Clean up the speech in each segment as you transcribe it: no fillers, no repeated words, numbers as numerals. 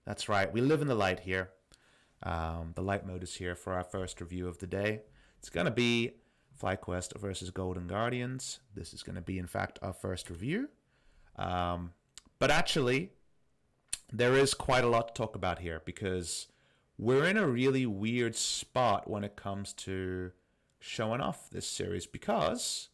That's right. We live in the light here. The light mode is here for our first review of the day. It's going to be FlyQuest versus Golden Guardians. This is going to be, in fact, our first review. But actually, there is quite a lot to talk about here because we're in a really weird spot when it comes to showing off this series because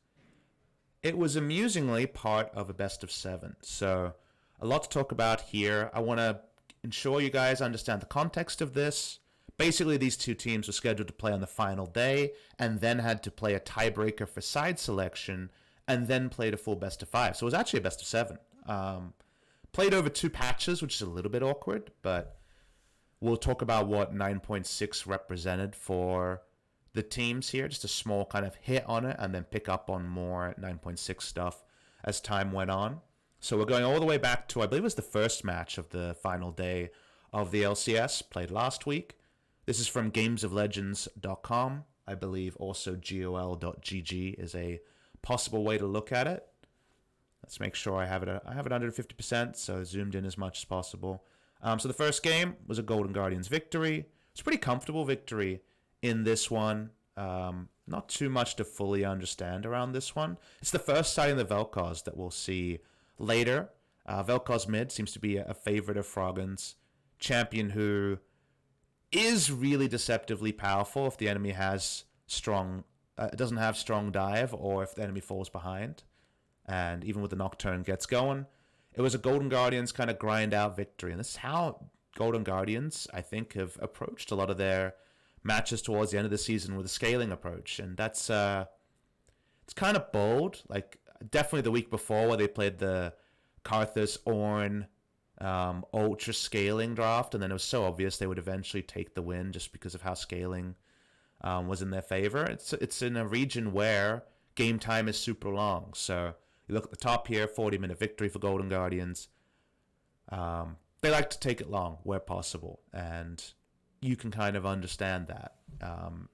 it was amusingly part of a best of 7. So a lot to talk about here. I want to ensure you guys understand the context of this. Basically, these two teams were scheduled to play on the final day and then had to play a tiebreaker for side selection and then played a full best of 5. So it was actually a best of 7. Played over 2 patches, which is a little bit awkward, but we'll talk about what 9.6 represented for the teams here. Just a small kind of hit on it and then pick up on more 9.6 stuff as time went on. So we're going all the way back to, I believe it was the first match of the final day of the LCS, played last week. This is from gamesoflegends.com. I believe also gol.gg is a possible way to look at it. Let's make sure I have it under 50%, so zoomed in as much as possible. So the first game was a Golden Guardians victory. It's a pretty comfortable victory in this one. Not too much to fully understand around this one. It's the first side in the Vel'Koz that we'll see later. Vel'Koz mid seems to be a favorite of Froggen's. Champion who is really deceptively powerful if the enemy has doesn't have strong dive or if the enemy falls behind. And even with the Nocturne gets going, it was a Golden Guardians kind of grind out victory. And this is how Golden Guardians, I think, have approached a lot of their matches towards the end of the season with a scaling approach. And that's it's kind of bold. Like, definitely the week before where they played the Karthus Ornn ultra scaling draft, and then it was so obvious they would eventually take the win just because of how scaling was in their favor. It's in a region where game time is super long. So you look at the top here, 40-minute victory for Golden Guardians. They like to take it long where possible, and you can kind of understand that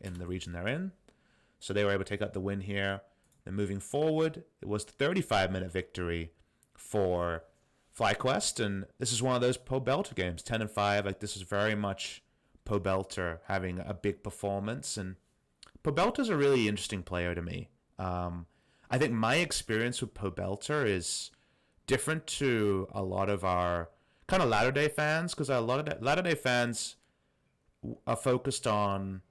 in the region they're in. So they were able to take out the win here. Then moving forward, it was the 35-minute victory for FlyQuest, and this is one of those Pobelter games, 10-5. Like, this is very much Pobelter having a big performance, and Pobelter's a really interesting player to me. I think my experience with Pobelter is different to a lot of our kind of latter-day fans, because a lot of latter-day fans are focused on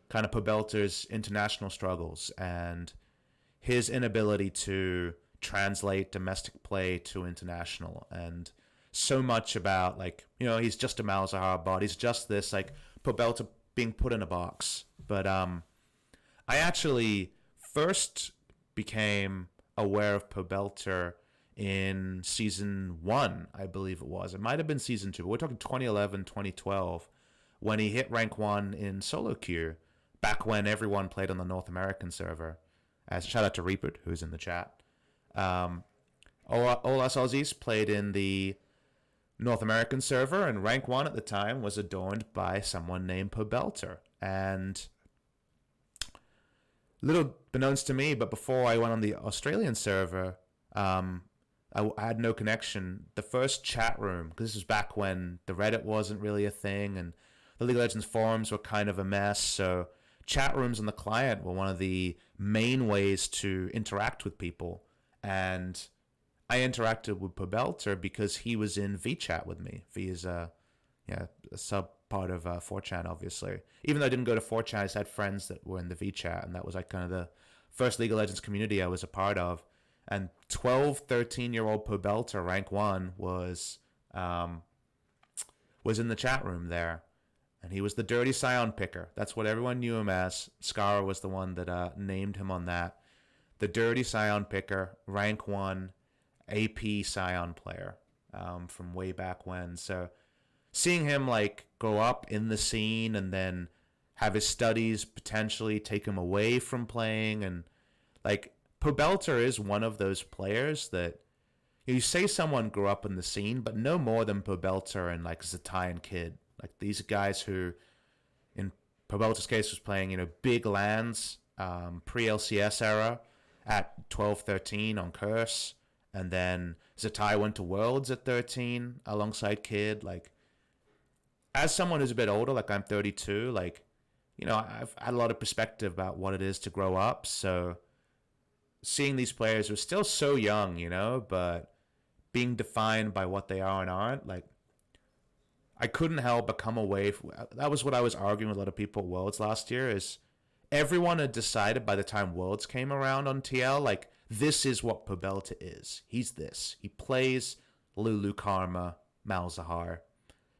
kind of Pobelter's international struggles and his inability to translate domestic play to international, and so much about, like, you know, he's just a Malzahar bot. He's just this, like, Pobelter being put in a box. But I actually first became aware of Pobelter in season 1, I believe it was. It might have been season 2, but we're talking 2011, 2012, when he hit rank 1 in solo queue, back when everyone played on the North American server. As shout out to Reapert, who's in the chat. All us Aussies played in the North American server, and rank 1 at the time was adorned by someone named Pobelter. And little beknownst to me, but before I went on the Australian server, I had no connection. The first chat room, because this was back when the Reddit wasn't really a thing, and the League of Legends forums were kind of a mess, so chat rooms on the client were one of the main ways to interact with people. And I interacted with Pobelter because he was in VChat with me. V is a sub part of 4chan, obviously. Even though I didn't go to 4chan, I just had friends that were in the VChat, and that was like kind of the first League of Legends community I was a part of. And 12, 13-year-old Pobelter, rank 1, was in the chat room there. And he was the dirty Scion picker. That's what everyone knew him as. Skara was the one that named him on that. The dirty Scion picker, rank 1, AP Scion player from way back when. So seeing him, like, grow up in the scene and then have his studies potentially take him away from playing, and, like, Pobelter is one of those players that you say someone grew up in the scene, but no more than Pobelter and, like, Zatai and Kid. Like, these guys who, in Pobelter's case, was playing, you know, big lands, pre-LCS era at 12, 13 on Curse. And then Zatai went to Worlds at 13 alongside Kid. Like, as someone who's a bit older, like I'm 32, like, you know, I've had a lot of perspective about what it is to grow up. So seeing these players who are still so young, you know, but being defined by what they are and aren't, like, I couldn't help but come away from, that was what I was arguing with a lot of people at Worlds last year, is everyone had decided by the time Worlds came around on TL, like, this is what Pobelta is. He's this. He plays Lulu Karma, Malzahar.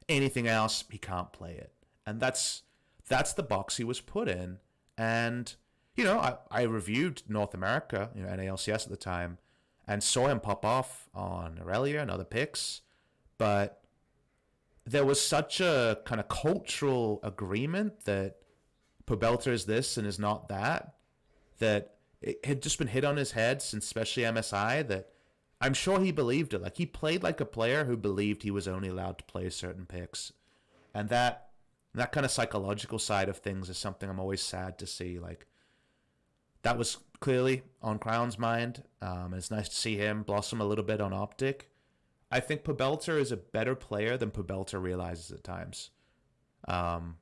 Anything else, he can't play it. And that's the box he was put in. And, you know, I reviewed North America, you know, NALCS at the time, and saw him pop off on Aurelia and other picks. But there was such a kind of cultural agreement that Pobelta is this and is not that, that it had just been hit on his head since especially MSI, that I'm sure he believed it. Like, he played like a player who believed he was only allowed to play certain picks. And that kind of psychological side of things is something I'm always sad to see. Like, that was clearly on Crown's mind. And it's nice to see him blossom a little bit on Optic. I think Pobelta is a better player than Pobelta realizes at times. And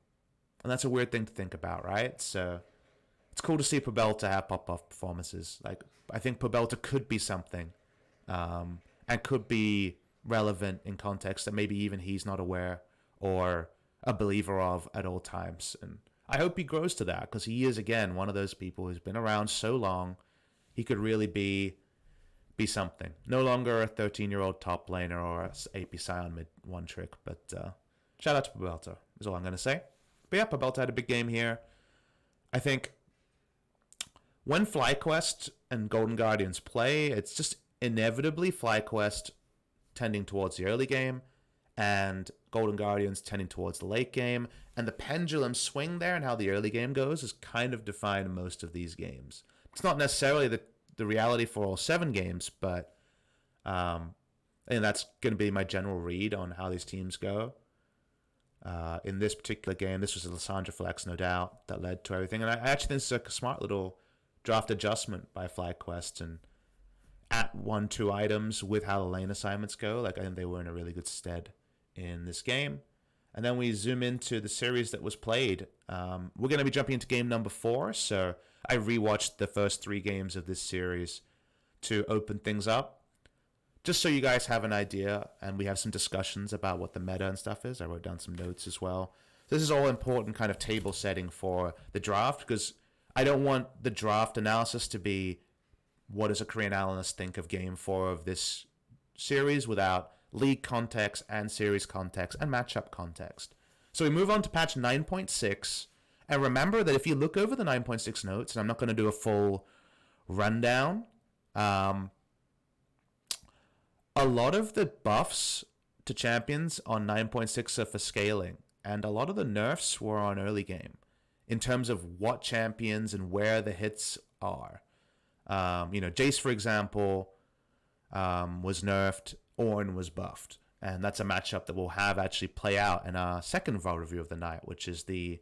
that's a weird thing to think about, right? So it's cool to see Pobelta have pop-off performances. Like, I think Pobelta could be something. And could be relevant in context that maybe even he's not aware or a believer of at all times. And I hope he grows to that, because he is, again, one of those people who's been around so long. He could really be something. No longer a 13-year-old top laner or a AP Scion mid one trick. But shout out to Pobelta is all I'm going to say. But yeah, Pobelta had a big game here. I think when FlyQuest and Golden Guardians play, it's just inevitably FlyQuest tending towards the early game and Golden Guardians tending towards the late game. And the pendulum swing there and how the early game goes is kind of defined most of these games. It's not necessarily the reality for all 7 games, but and that's going to be my general read on how these teams go. In this particular game, this was a Lissandra flex, no doubt, that led to everything. And I actually think it's like a smart little draft adjustment by FlyQuest, and at 1-2 items with how the lane assignments go. Like, I think they were in a really good stead in this game. And then we zoom into the series that was played. We're going to be jumping into game number 4. So I rewatched the first 3 games of this series to open things up, just so you guys have an idea, and we have some discussions about what the meta and stuff is. I wrote down some notes as well. This is all important kind of table setting for the draft, because I don't want the draft analysis to be what does a Korean analyst think of game 4 of this series without league context and series context and matchup context. So we move on to patch 9.6. And remember that if you look over the 9.6 notes, and I'm not going to do a full rundown, a lot of the buffs to champions on 9.6 are for scaling, and a lot of the nerfs were on early game in terms of what champions and where the hits are. You know, Jace, for example, was nerfed, Ornn was buffed, and that's a matchup that we'll have actually play out in our second VOD review of the night, which is the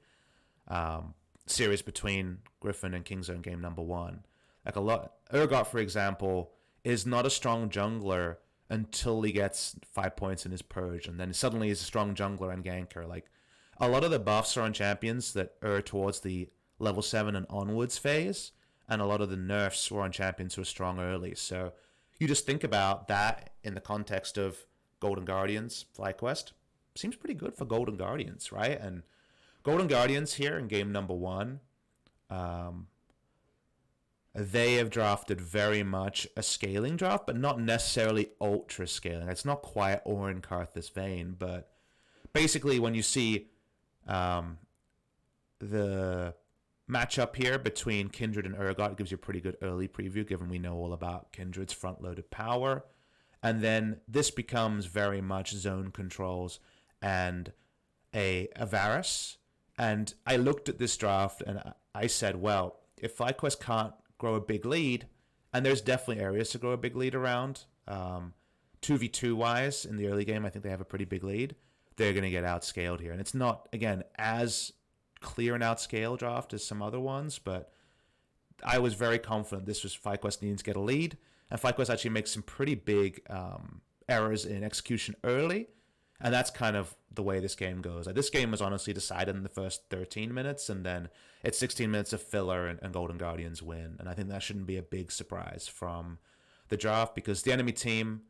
series between Griffin and Kingzone game number 1. Like, a lot, Urgot, for example, is not a strong jungler until he gets 5 points in his purge, and then suddenly he's a strong jungler and ganker. Like, a lot of the buffs are on champions that are towards the level 7 and onwards phase, and a lot of the nerfs were on champions who are strong early. So you just think about that in the context of Golden Guardians, FlyQuest. Seems pretty good for Golden Guardians, right? And Golden Guardians here in game number 1, they have drafted very much a scaling draft, but not necessarily ultra scaling. It's not quite Ornn Karthus vein, but basically when you see the matchup here between Kindred and Urgot, it gives you a pretty good early preview, given we know all about Kindred's front-loaded power. And then this becomes very much zone controls and a Varus. And I looked at this draft and I said, well, if FlyQuest can't grow a big lead, and there's definitely areas to grow a big lead around, 2v2 wise in the early game, I think they have a pretty big lead. They're going to get outscaled here. And it's not, again, as clear an outscale draft as some other ones, but I was very confident this was FlyQuest needing to get a lead. And FlyQuest actually makes some pretty big errors in execution early. And that's kind of the way this game goes. Like, this game was honestly decided in the first 13 minutes, and then it's 16 minutes of filler, and Golden Guardians win. And I think that shouldn't be a big surprise from the draft, because the enemy team,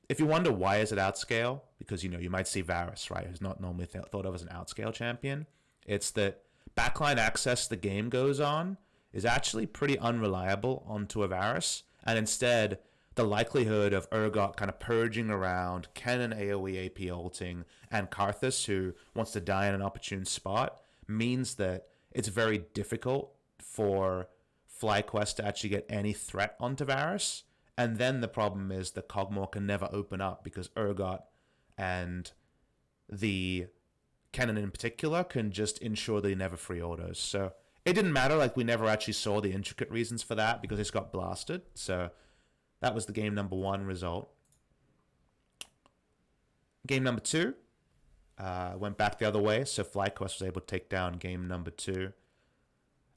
if you wonder why is it outscale, because, you might see Varus, right, who's not normally thought of as an outscale champion. It's that backline access the game goes on is actually pretty unreliable onto a Varus, and instead the likelihood of Urgot kind of purging around, Kennen AoE AP ulting, and Karthus, who wants to die in an opportune spot, means that it's very difficult for FlyQuest to actually get any threat onto Varus. And then the problem is the Cogmore can never open up, because Urgot and the Kennen in particular can just ensure they never free autos. So it didn't matter, like, we never actually saw the intricate reasons for that, because it's got blasted. So that was the game number 1 result. Game number 2 went back the other way, so FlyQuest was able to take down game number 2.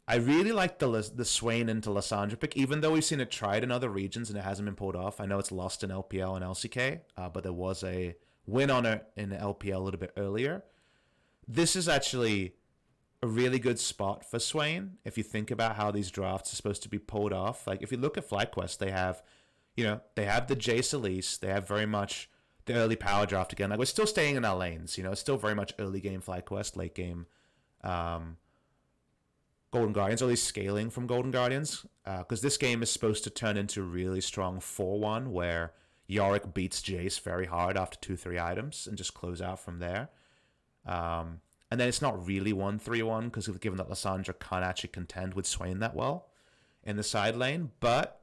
I really like the Swain into Lissandra pick, even though we've seen it tried in other regions and it hasn't been pulled off. I know it's lost in LPL and LCK, but there was a win on it in LPL a little bit earlier. This is actually a really good spot for Swain if you think about how these drafts are supposed to be pulled off. Like, if you look at FlyQuest, they have the Jace Elise, they have very much the early power draft again. Like, we're still staying in our lanes, it's still very much early game FlyQuest, late game Golden Guardians, or at least scaling from Golden Guardians, because this game is supposed to turn into a really strong 4-1 where Yorick beats Jace very hard after 2-3 items and just close out from there. And then it's not really 1-3-1, because given that Lissandra can't actually contend with Swain that well in the side lane, but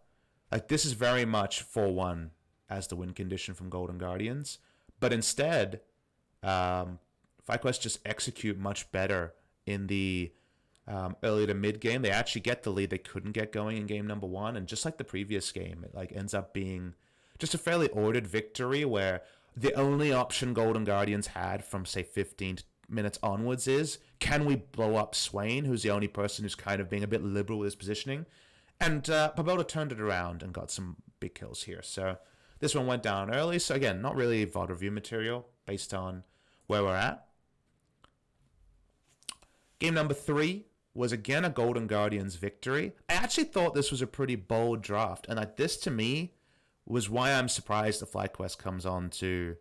like, this is very much 4-1 as the win condition from Golden Guardians. But instead, FlyQuest just execute much better in the early to mid game. They actually get the lead they couldn't get going in game number 1, and just like the previous game, it like ends up being just a fairly ordered victory, where the only option Golden Guardians had from, say, 15 minutes onwards is, can we blow up Swain, who's the only person who's kind of being a bit liberal with his positioning? And Paboda turned it around and got some big kills here. So this one went down early. So again, not really VOD review material based on where we're at. Game number 3 was again a Golden Guardians victory. I actually thought this was a pretty bold draft, and like, this to me was why I'm surprised the FlyQuest comes on to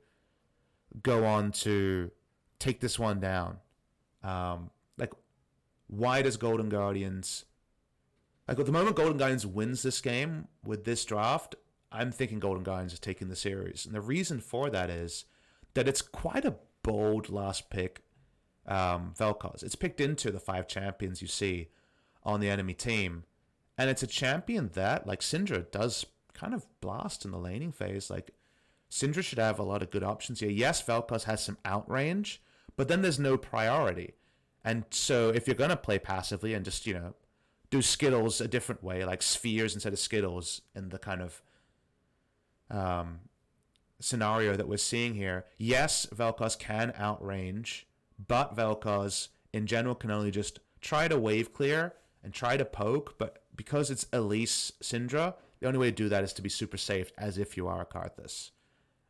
go on to take this one down. Like, why does Golden Guardians, like, at the moment Golden Guardians wins this game with this draft, I'm thinking Golden Guardians is taking the series. And the reason for that is that it's quite a bold last pick, Vel'Koz. It's picked into the 5 champions you see on the enemy team. And it's a champion that, like, Syndra does kind of blast in the laning phase. Like, Syndra should have a lot of good options here. Yes, Vel'Koz has some outrange, but then there's no priority. And so if you're going to play passively and just, do Skittles a different way, like spheres instead of Skittles, in the kind of scenario that we're seeing here, yes, Vel'Koz can outrange, but Vel'Koz in general can only just try to wave clear and try to poke, but because it's Elise Syndra, the only way to do that is to be super safe, as if you are a Karthus.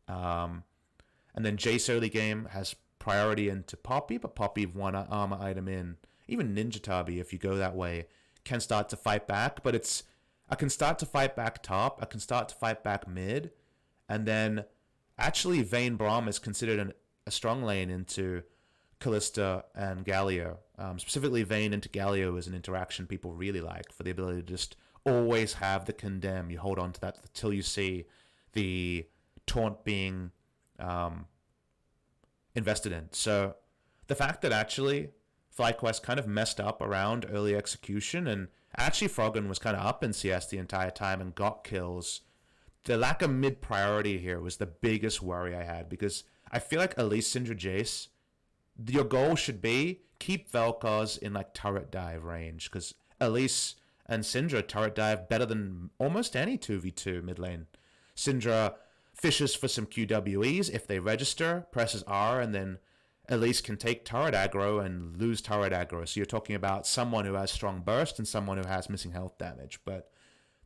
And then Jace early game has priority into Poppy, but Poppy one armor item in. Even Ninja Tabi, if you go that way, can start to fight back, but I can start to fight back top, I can start to fight back mid, and then actually Vayne Braum is considered a strong lane into Kalista and Galio. Specifically, Vayne into Galio is an interaction people really like, for the ability to just always have the condemn. You hold on to that until you see the taunt being invested in. So the fact that actually FlyQuest kind of messed up around early execution, and actually Froggen was kind of up in CS the entire time and got kills. The lack of mid priority here was the biggest worry I had, because I feel like Elise, Syndra, Jace, your goal should be keep Vel'Koz in like turret dive range, because Elise and Syndra turret dive better than almost any 2v2 mid lane. Syndra fishes for some QWEs if they register, presses R, and then Elise can take turret aggro and lose turret aggro. So you're talking about someone who has strong burst and someone who has missing health damage. But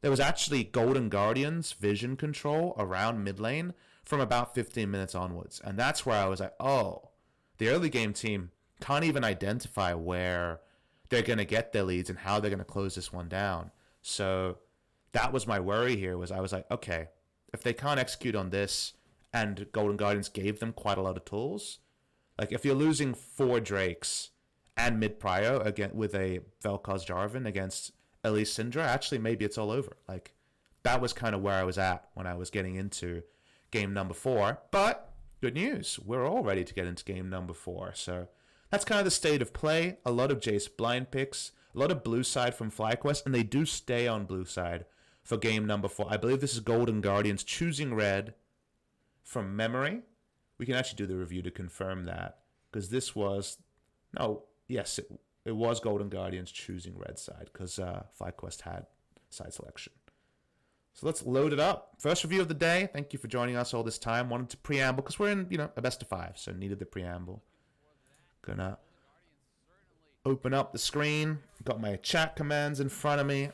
there was actually Golden Guardians vision control around mid lane from about 15 minutes onwards. And that's where I was like, oh, the early game team can't even identify where they're going to get their leads and how they're going to close this one down. So that was my worry here. Was I was like, okay, if they can't execute on this, and Golden Guardians gave them quite a lot of tools, like if you're losing 4 Drakes and mid prio again with a Vel'Koz Jarvan against Elise Syndra, actually maybe it's all over. Like that was kind of where I was at when I was getting into game number 4. But good news, we're all ready to get into game number 4. So that's kind of the state of play. A lot of Jace blind picks, a lot of blue side from FlyQuest, and they do stay on blue side for game number 4. I believe this is Golden Guardians choosing red from memory. We can actually do the review to confirm that, because this was, no, yes, it was Golden Guardians choosing red side, because FlyQuest had side selection. So let's load it up. First review of the day. Thank you for joining us all this time. Wanted to preamble, because we're in, a best of 5, so needed the preamble. Gonna open up the screen. Got my chat commands in front of me.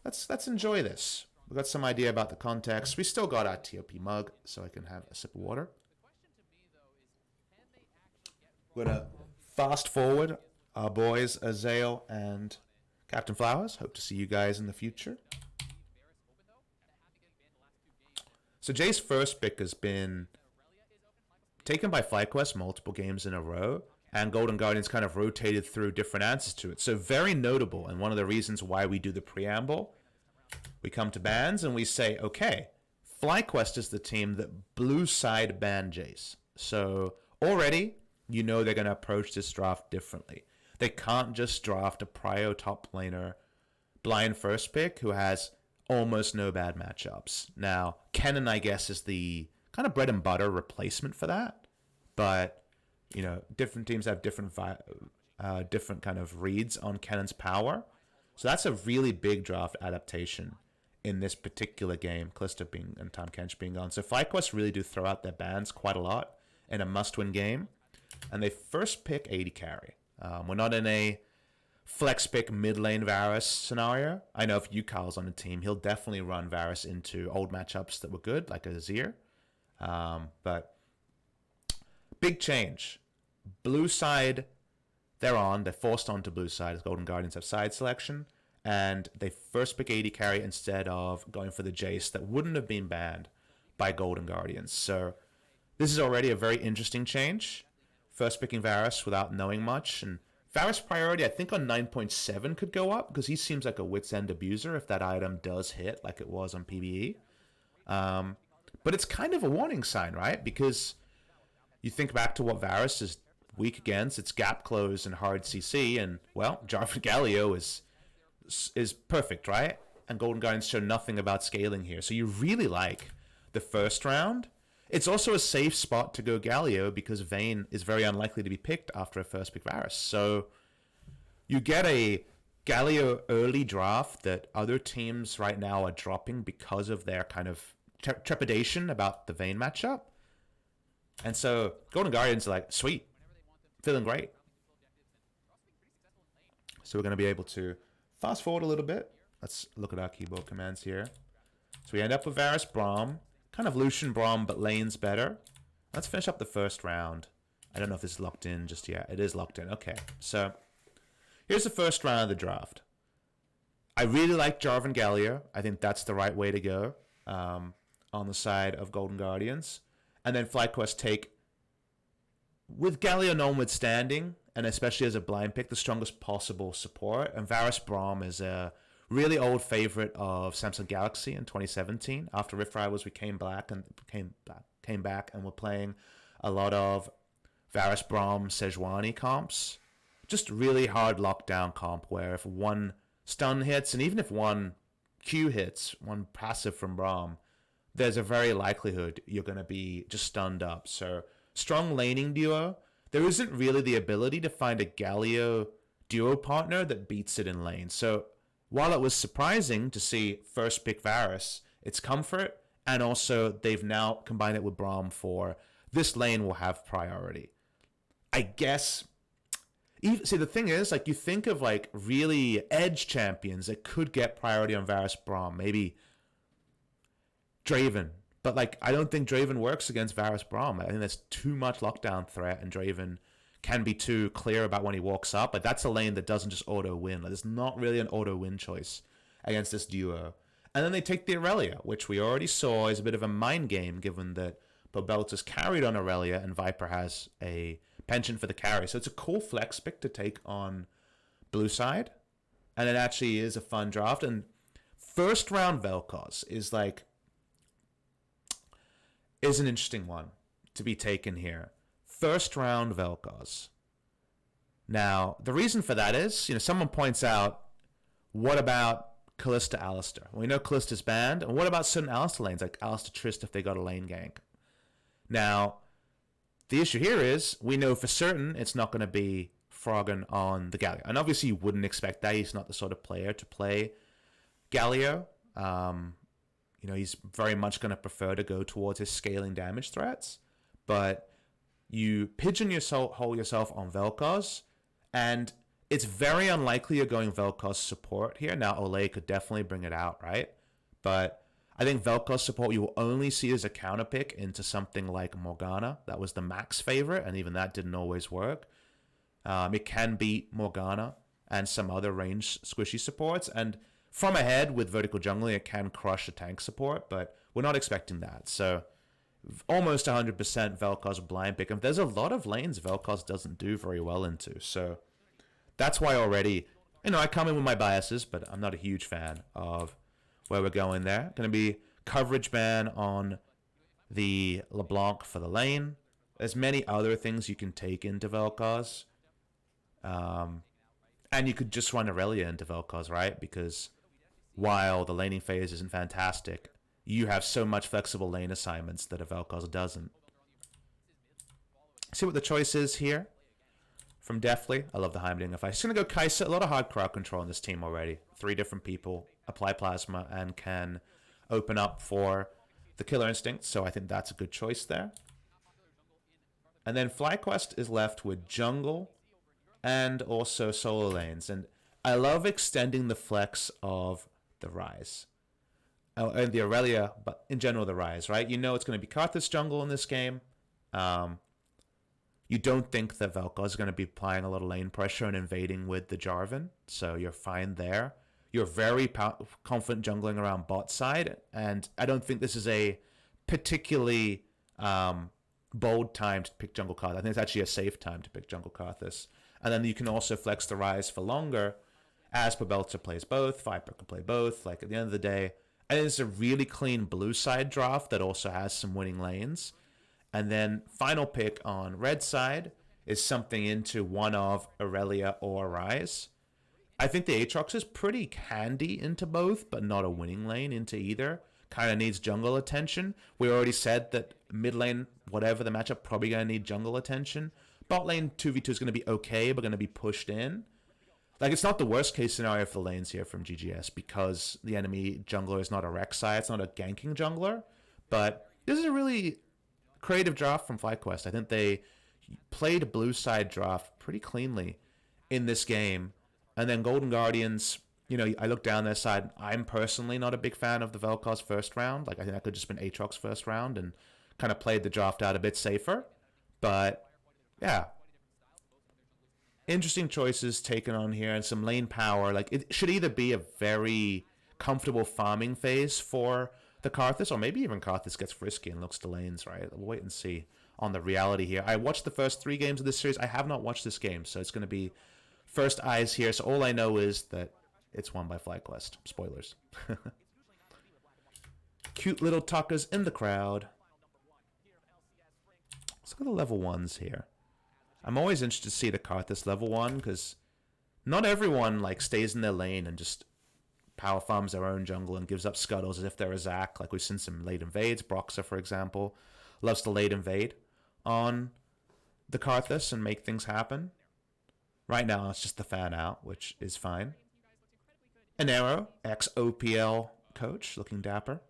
Let's enjoy this. We got some idea about the context. We still got our TOP mug, so I can have a sip of water. We're gonna fast forward our boys Azael and Captain Flowers. Hope to see you guys in the future. So Jay's first pick has been taken by FlyQuest multiple games in a row, and Golden Guardians kind of rotated through different answers to it. So very notable, and one of the reasons why we do the preamble. We come to bans and we say, okay, FlyQuest is the team that blue side banned Jace. So already, they're going to approach this draft differently. They can't just draft a prio top laner blind first pick who has almost no bad matchups. Now, Kennen, I guess, is the kind of bread and butter replacement for that. But, different teams have different kind of reads on Kennen's power. So that's a really big draft adaptation in this particular game, Callisto and Tahm Kench being gone. So FlyQuest really do throw out their bans quite a lot in a must-win game. And they first pick AD carry. We're not in a flex pick mid-lane Varus scenario. I know if Yukal's on the team, he'll definitely run Varus into old matchups that were good, like Azir. But big change. Blue side, they're forced onto blue side as Golden Guardians have side selection. And they first pick AD carry instead of going for the Jace that wouldn't have been banned by Golden Guardians. So this is already a very interesting change. First picking Varus without knowing much. And Varus priority, I think on 9.7 could go up, because he seems like a wit's end abuser if that item does hit like it was on PvE. But it's kind of a warning sign, right? Because you think back to what Varus is weak against. It's gap close and hard CC. And, well, Jarvan Galio is perfect, right? And Golden Guardians show nothing about scaling here. So you really like the first round. It's also a safe spot to go Galio because Vayne is very unlikely to be picked after a first pick Varus. So you get a Galio early draft that other teams right now are dropping because of their kind of trepidation about the Vayne matchup. And so Golden Guardians are like, sweet, feeling great. So we're going to be able to fast forward a little bit. Let's look at our keyboard commands here. So we end up with Varus Braum. Kind of Lucian Braum, but lane's better. Let's finish up the first round. I don't know if this is locked in just yet. It is locked in. Okay, so here's the first round of the draft. I really like Jarvan Galio. I think that's the right way to go on the side of Golden Guardians. And then FlyQuest take, with Galio notwithstanding, and especially as a blind pick, the strongest possible support. And Varus Braum is a really old favorite of Samsung Galaxy in 2017. After Rift Rivals, we came back and we're playing a lot of Varus Braum Sejuani comps. Just really hard lockdown comp where if one stun hits, and even if one Q hits, one passive from Braum, there's a very likelihood you're going to be just stunned up. So strong laning duo. There isn't really the ability to find a Galio duo partner that beats it in lane. So while it was surprising to see first pick Varus, it's comfort, and also they've now combined it with Braum for this lane will have priority. I guess, see, the thing is, like, you think of like really edge champions that could get priority on Varus Braum, maybe Draven, But like, I don't think Draven works against Varus Braum. I think there's too much lockdown threat, and Draven can be too clear about when he walks up. But that's a lane that doesn't just auto win. Like, there's not really an auto win choice against this duo. And then they take the Aurelia, which we already saw is a bit of a mind game, given that Pobelta's carried on Aurelia and Viper has a penchant for the carry. So it's a cool flex pick to take on blue side. And it actually is a fun draft. And first round Vel'Koz is an interesting one to be taken here. First round Vel'Koz. Now, the reason for that is, someone points out, what about Kalista Alistar? Well, we know Kalista's banned. And what about certain Alistar lanes, like Alistar Trist if they got a lane gank? Now, the issue here is, we know for certain it's not going to be Froggen on the Galio. And obviously you wouldn't expect that. He's not the sort of player to play Galio. He's very much going to prefer to go towards his scaling damage threats. But you pigeonhole yourself on Vel'Koz, and it's very unlikely you're going Vel'Koz support here. Now, Olay could definitely bring it out, right? But I think Vel'Koz support you will only see as a counter pick into something like Morgana. That was the max favorite, and even that didn't always work. It can beat Morgana and some other range squishy supports, and from ahead with vertical jungling, it can crush a tank support, but we're not expecting that. So almost 100% Vel'Koz blind pick. And there's a lot of lanes Vel'Koz doesn't do very well into. So that's why already, I come in with my biases, but I'm not a huge fan of where we're going there. Going to be coverage ban on the LeBlanc for the lane. There's many other things you can take into Vel'Koz. And you could just run Aurelia into Vel'Koz, right? Because while the laning phase isn't fantastic, you have so much flexible lane assignments that a Vel'Koz doesn't. See what the choice is here from Deftly. I love the Heimerdinger fight. He's going to go Kai'Sa. A lot of hard crowd control in this team already. 3 different people apply Plasma and can open up for the Killer Instinct, so I think that's a good choice there. And then FlyQuest is left with jungle and also solo lanes. And I love extending the flex of the Ryze. And the Aurelia, but in general the Ryze, right? It's going to be Karthus jungle in this game. You don't think that Vel'Koz is going to be applying a lot of lane pressure and invading with the Jarvan, so you're fine there. You're very confident jungling around bot side, and I don't think this is a particularly bold time to pick jungle Karthus. I think it's actually a safe time to pick jungle Karthus. And then you can also flex the Ryze for longer as Pobelta plays both. Viper can play both. Like, at the end of the day, I think it's a really clean blue side draft that also has some winning lanes. And then final pick on red side is something into one of Aurelia or Ryze. I think the Aatrox is pretty handy into both, but not a winning lane into either. Kind of needs jungle attention. We already said that mid lane, whatever the matchup, probably going to need jungle attention. Bot lane 2v2 is going to be okay, but going to be pushed in. Like, it's not the worst case scenario for the lanes here from GGS because the enemy jungler is not a Rek'Sai. It's not a ganking jungler. But this is a really creative draft from FlyQuest. I think they played a blue side draft pretty cleanly in this game. And then Golden Guardians, I look down their side. I'm personally not a big fan of the Vel'Koz first round. Like, I think that could just been Aatrox first round and kind of played the draft out a bit safer. But, yeah. Interesting choices taken on here and some lane power. Like, it should either be a very comfortable farming phase for the Karthus, or maybe even Karthus gets frisky and looks to lanes, right? We'll wait and see on the reality here. I watched the first 3 games of this series. I have not watched this game, so it's going to be first eyes here. So all I know is that it's won by FlyQuest. Spoilers. Cute little tuckers in the crowd. Let's look at the level 1s here. I'm always interested to see the Karthus level 1 because not everyone stays in their lane and just power farms their own jungle and gives up scuttles as if they're a Zac. Like, we've seen some late invades. Broxah, for example, loves to late invade on the Karthus and make things happen. Right now, it's just the fan out, which is fine. An Arrow, ex-OPL coach, looking dapper.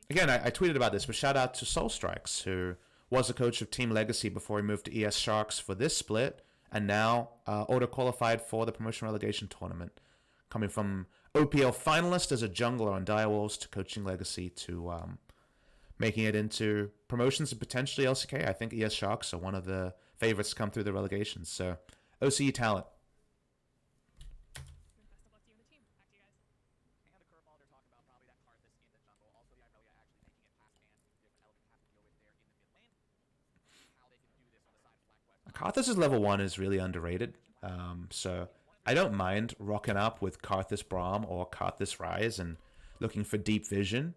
Again, I tweeted about this, but shout out to Soul Strikes, who was a coach of Team Legacy before he moved to ES Sharks for this split, and now auto-qualified for the promotion relegation tournament, coming from OPL finalist as a jungler on Direwolves to coaching legacy to making it into promotions and potentially LCK. I think ES Sharks are one of the favorites to come through the relegations. So OCE talent. Karthus' level 1 is really underrated. So I don't mind rocking up with Karthus Braum or Karthus Rise and looking for deep vision.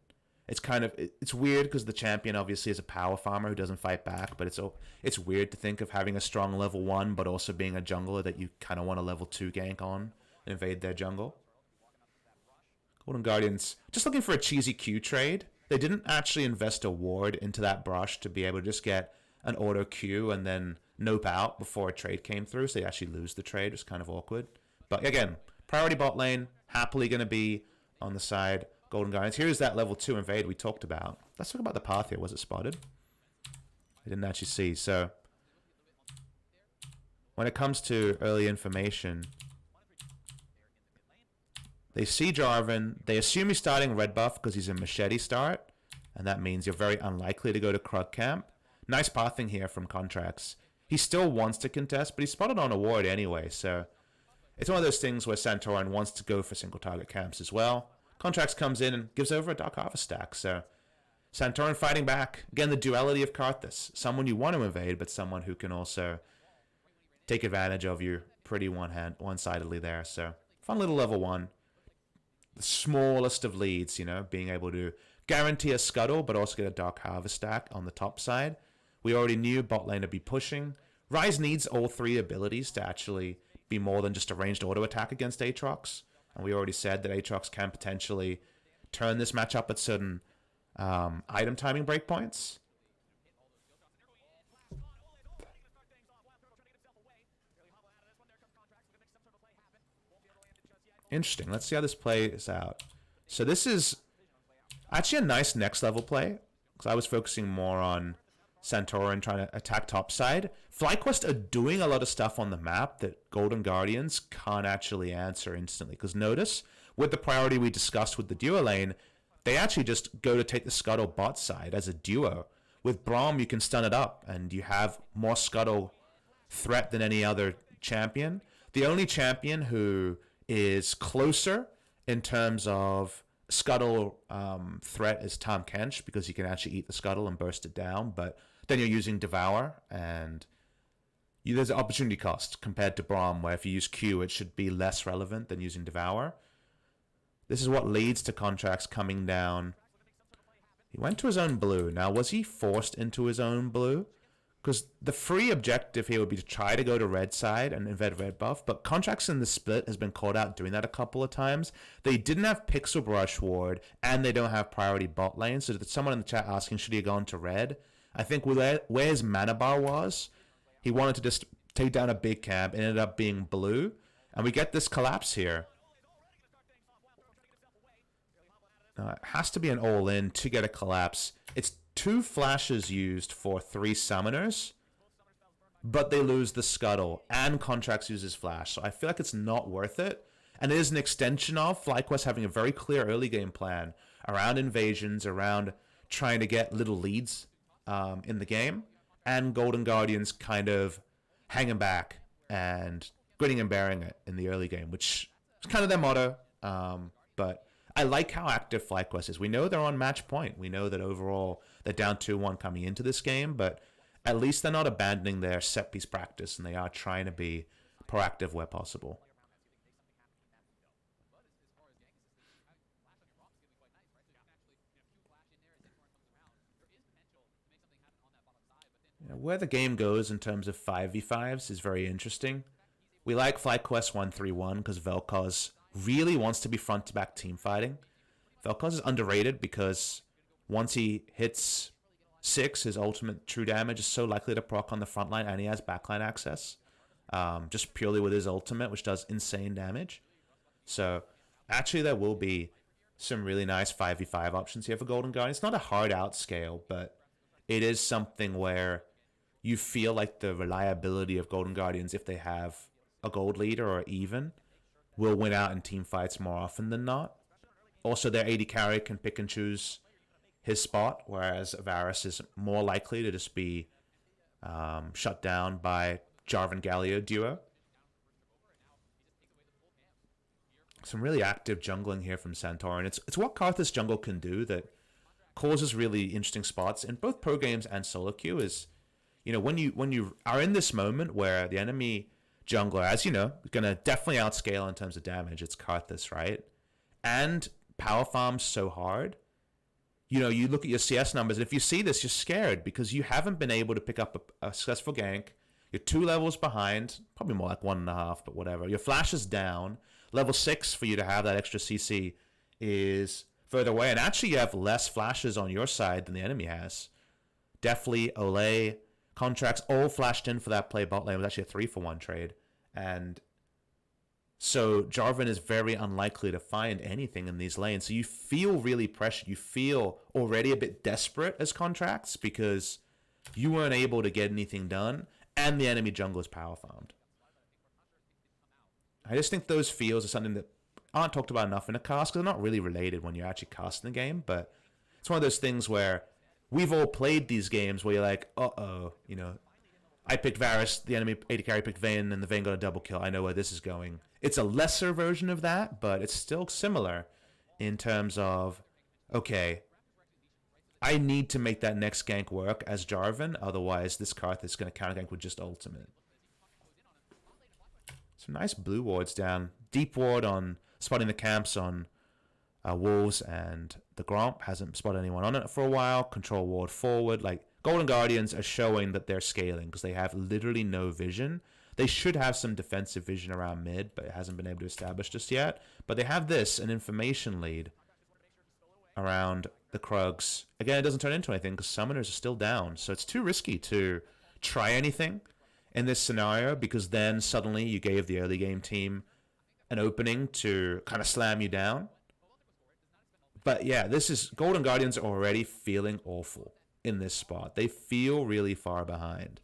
It's kind of, it's weird because the champion obviously is a power farmer who doesn't fight back, but it's weird to think of having a strong level 1 but also being a jungler that you kind of want a level 2 gank on and invade their jungle. Golden Guardians, just looking for a cheesy Q trade. They didn't actually invest a ward into that brush to be able to just get an auto Q and then nope out before a trade came through, so they actually lose the trade. It's kind of awkward. But again, priority bot lane, happily going to be on the side. Golden Guardians. Here's that level 2 invade we talked about. Let's talk about the path here. Was it spotted? I didn't actually see. So when it comes to early information, they see Jarvan. They assume he's starting red buff because he's a machete start, and that means you're very unlikely to go to Krug camp. Nice pathing here from Contracts. He still wants to contest, but he's spotted on a ward anyway, so it's one of those things where Santorin wants to go for single target camps as well. Contracts comes in and gives over a Dark Harvest stack, so Santorin fighting back. Again, the duality of Karthus. Someone you want to invade, but someone who can also take advantage of you pretty one-sidedly there. So fun little level 1. The smallest of leads, you know, being able to guarantee a scuttle, but also get a Dark Harvest stack on the top side. We already knew bot lane to be pushing. Ryze needs all 3 abilities to actually be more than just a ranged auto attack against Aatrox. And we already said that Aatrox can potentially turn this matchup at certain item timing breakpoints. Interesting. Let's see how this plays out. So this is actually a nice next level play, because I was focusing more on Santorin trying to attack topside. FlyQuest are doing a lot of stuff on the map that Golden Guardians can't actually answer instantly. Because notice, with the priority we discussed with the duo lane, they actually just go to take the Scuttle bot side as a duo. With Braum, you can stun it up, and you have more Scuttle threat than any other champion. The only champion who is closer in terms of Scuttle threat is Tahm Kench, because he can actually eat the Scuttle and burst it down, but then you're using Devour, and there's an opportunity cost compared to Braum, where if you use Q, it should be less relevant than using Devour. This is what leads to Contracts coming down. He went to his own blue. Now, was he forced into his own blue? Because the free objective here would be to try to go to red side and invade red buff, but Contracts in the split has been called out doing that a couple of times. They didn't have Pixel Brush ward, and they don't have priority bot lane, so there's someone in the chat asking, should he have gone to red? I think where his mana bar was, he wanted to just take down a big camp, and ended up being blue, and we get this collapse here. It has to be an all-in to get a collapse. It's 2 flashes used for 3 summoners, but they lose the Scuttle, and Contracts uses flash, so I feel like it's not worth it. And it is an extension of FlyQuest having a very clear early game plan around invasions, around trying to get little leads in the game, and Golden Guardians kind of hanging back and gritting and bearing it in the early game, which is kind of their motto. But I like how active FlyQuest is. We know they're on match point. We know that overall they're down 2-1 coming into this game, but at least they're not abandoning their set piece practice, and they are trying to be proactive where possible. Where the game goes in terms of 5v5s is very interesting. We like FlyQuest 131 because Vel'Koz really wants to be front-to-back team fighting. Vel'Koz is underrated because once he hits 6, his ultimate true damage is so likely to proc on the front line, and he has backline access. Just purely with his ultimate, which does insane damage. So actually there will be some really nice 5v5 options here for Golden Guardian. It's not a hard out scale, but it is something where you feel like the reliability of Golden Guardians, if they have a gold leader or even, will win out in team fights more often than not. Also, their AD carry can pick and choose his spot, whereas Varus is more likely to just be shut down by Jarvan Galio duo. Some really active jungling here from Santorin. It's what Karthus jungle can do that causes really interesting spots in both pro games and solo queue. Is, you know, when you are in this moment where the enemy jungler, as you know, is gonna definitely outscale in terms of damage. It's Karthus, right? And power farms so hard. You know, you look at your CS numbers, and if you see this, you're scared because you haven't been able to pick up a successful gank. You're 2 levels behind, probably more like 1.5, but whatever. Your flash is down. Level 6 for you to have that extra CC is further away. And actually, you have less flashes on your side than the enemy has. Definitely, Olay, contracts all flashed in for that play bot lane. It was actually a 3-for-1 trade. And so Jarvan is very unlikely to find anything in these lanes. So you feel really pressured. You feel already a bit desperate as contracts because you weren't able to get anything done and the enemy jungle is power farmed. I just think those feels are something that aren't talked about enough in a cast because they're not really related when you're actually casting the game. But it's one of those things where we've all played these games where you're like, uh-oh, you know, I picked Varus, the enemy AD carry picked Vayne, and the Vayne got a double kill. I know where this is going. It's a lesser version of that, but it's still similar in terms of, okay, I need to make that next gank work as Jarvan, otherwise this Karth is going to counter gank with just ultimate. Some nice blue wards down. Deep ward on spotting the camps on Wolves and the Gromp. Hasn't spotted anyone on it for a while. Control ward forward. Like, Golden Guardians are showing that they're scaling because they have literally no vision. They should have some defensive vision around mid, but it hasn't been able to establish just yet. But they have this, an information lead around the Krugs. Again, it doesn't turn into anything because summoners are still down. So it's too risky to try anything in this scenario because then suddenly you gave the early game team an opening to kind of slam you down. But yeah, this is Golden Guardians are already feeling awful in this spot. They feel really far behind.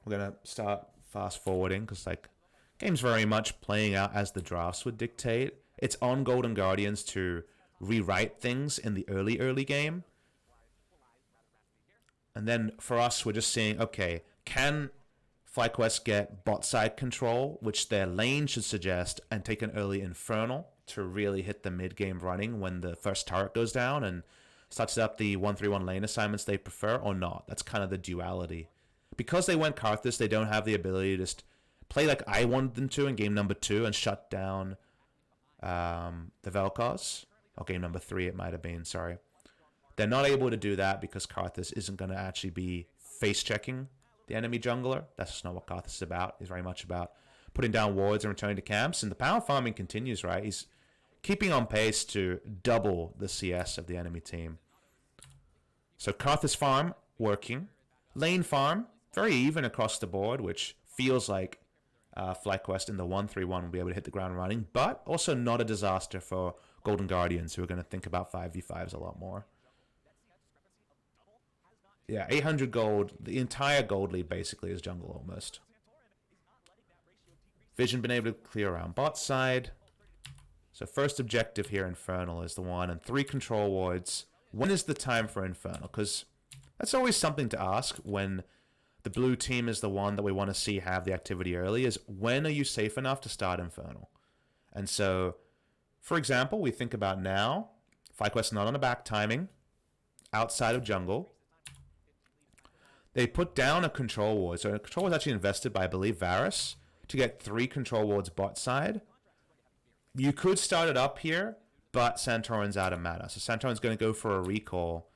We're going to start fast forwarding because like game's very much playing out as the drafts would dictate. It's on Golden Guardians to rewrite things in the early game. And then for us, we're just seeing, okay, can FlyQuest get bot side control, which their lane should suggest, and take an early Infernal to really hit the mid game running when the first turret goes down and starts up the 1-3-1 lane assignments they prefer, or not? That's kind of the duality. Because they went Karthus, they don't have the ability to just play like I wanted them to in game number 2 and shut down the Vel'Koz. Or game number 3 it might have been, sorry. They're not able to do that because Karthus isn't going to actually be face-checking the enemy jungler. That's just not what Karthus is about. He's very much about putting down wards and returning to camps. And the power farming continues, right? He's keeping on pace to double the CS of the enemy team. So Karthus farm, working. Lane farm, very even across the board, which feels like FlyQuest in the 1-3-1 will be able to hit the ground running, but also not a disaster for Golden Guardians, who are going to think about 5v5s a lot more. Yeah, 800 gold. The entire gold lead basically is jungle almost. Vision been able to clear around bot side. So first objective here, Infernal, is the one, and 3 control wards. When is the time for Infernal? Because that's always something to ask when the blue team is the one that we want to see have the activity early, is when are you safe enough to start Infernal? And so, for example, we think about now, FlyQuest not on a back timing, outside of jungle. They put down a control ward. So a control ward is actually invested by, I believe, Varus to get 3 control wards bot side. You could start it up here, but Santorin's out of mana. So Santorin's going to go for a recall.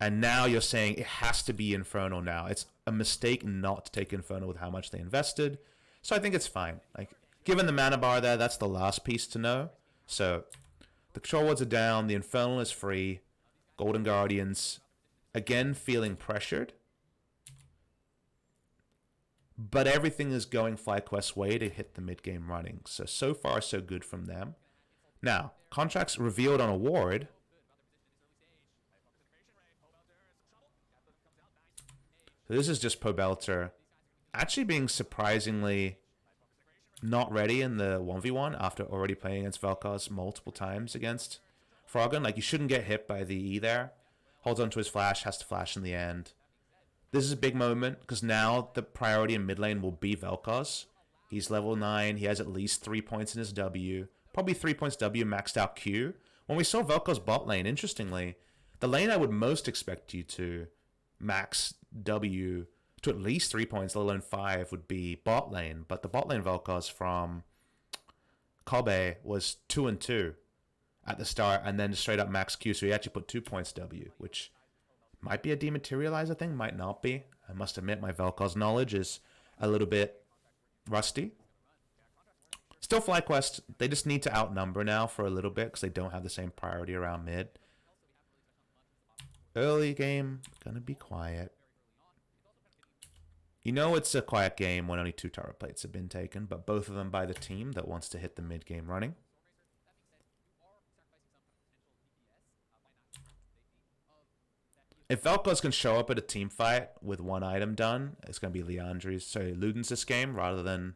And now you're saying it has to be Infernal now. It's a mistake not to take Infernal with how much they invested. So I think it's fine. Like, given the mana bar there, that's the last piece to know. So the control wards are down. The Infernal is free. Golden Guardians, again, feeling pressured. But everything is going FlyQuest's way to hit the mid-game running. So far, so good from them. Now, contracts revealed on a ward. So this is just Pobelter actually being surprisingly not ready in the 1v1 after already playing against Vel'Koz multiple times against Froggen. Like, you shouldn't get hit by the E there. Holds onto his flash, has to flash in the end. This is a big moment because now the priority in mid lane will be Vel'Koz. He's level 9. He has at least 3 points in his W. Probably 3 points W, maxed out Q. When we saw Vel'Koz bot lane, interestingly, the lane I would most expect you to max W to at least 3 points, let alone 5, would be bot lane. But the bot lane Vel'Koz from Kobe was 2 and 2 at the start, and then straight up max Q. So he actually put 2 points W, which might be a dematerializer thing, might not be. I must admit my Vel'Koz knowledge is a little bit rusty. Still FlyQuest, they just need to outnumber now for a little bit because they don't have the same priority around mid. Early game, gonna be quiet. You know it's a quiet game when only 2 turret plates have been taken, but both of them by the team that wants to hit the mid game running. If Vel'Koz can show up at a team fight with 1 item done, it's going to be Luden's this game rather than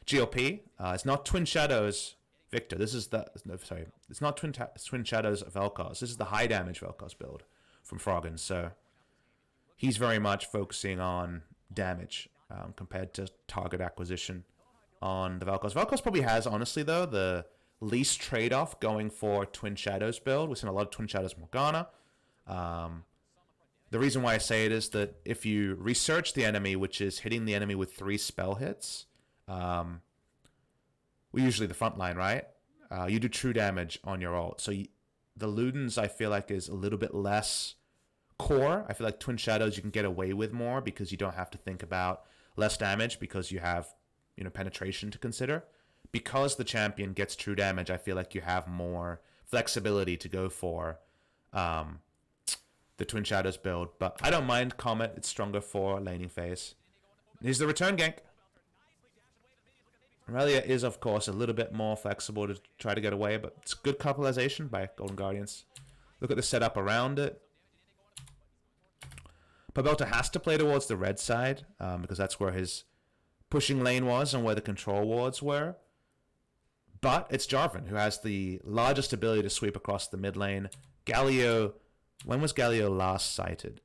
GOP. It's not Twin Shadows Victor. This is the... No, sorry. It's not Twin Shadows Vel'Koz. This is the high damage Vel'Koz build from Froggen. So he's very much focusing on damage compared to target acquisition on the Vel'Koz. Vel'Koz probably has, honestly, though, the least trade-off going for Twin Shadows build. We've seen a lot of Twin Shadows Morgana. The reason why I say it is that if you research the enemy, which is hitting the enemy with 3 spell hits, usually the front line, right? You do true damage on your ult. So the Luden's, I feel like, is a little bit less core. I feel like Twin Shadows you can get away with more because you don't have to think about less damage because you have, penetration to consider. Because the champion gets true damage, I feel like you have more flexibility to go for the Twin Shadows build, but I don't mind Comet. It's stronger for laning phase. Here's the return gank. Aurelia is, of course, a little bit more flexible to try to get away, but it's good capitalization by Golden Guardians. Look at the setup around it. Pobelta has to play towards the red side because that's where his pushing lane was and where the control wards were. But it's Jarvan who has the largest ability to sweep across the mid lane. Galio... When was Galio last sighted?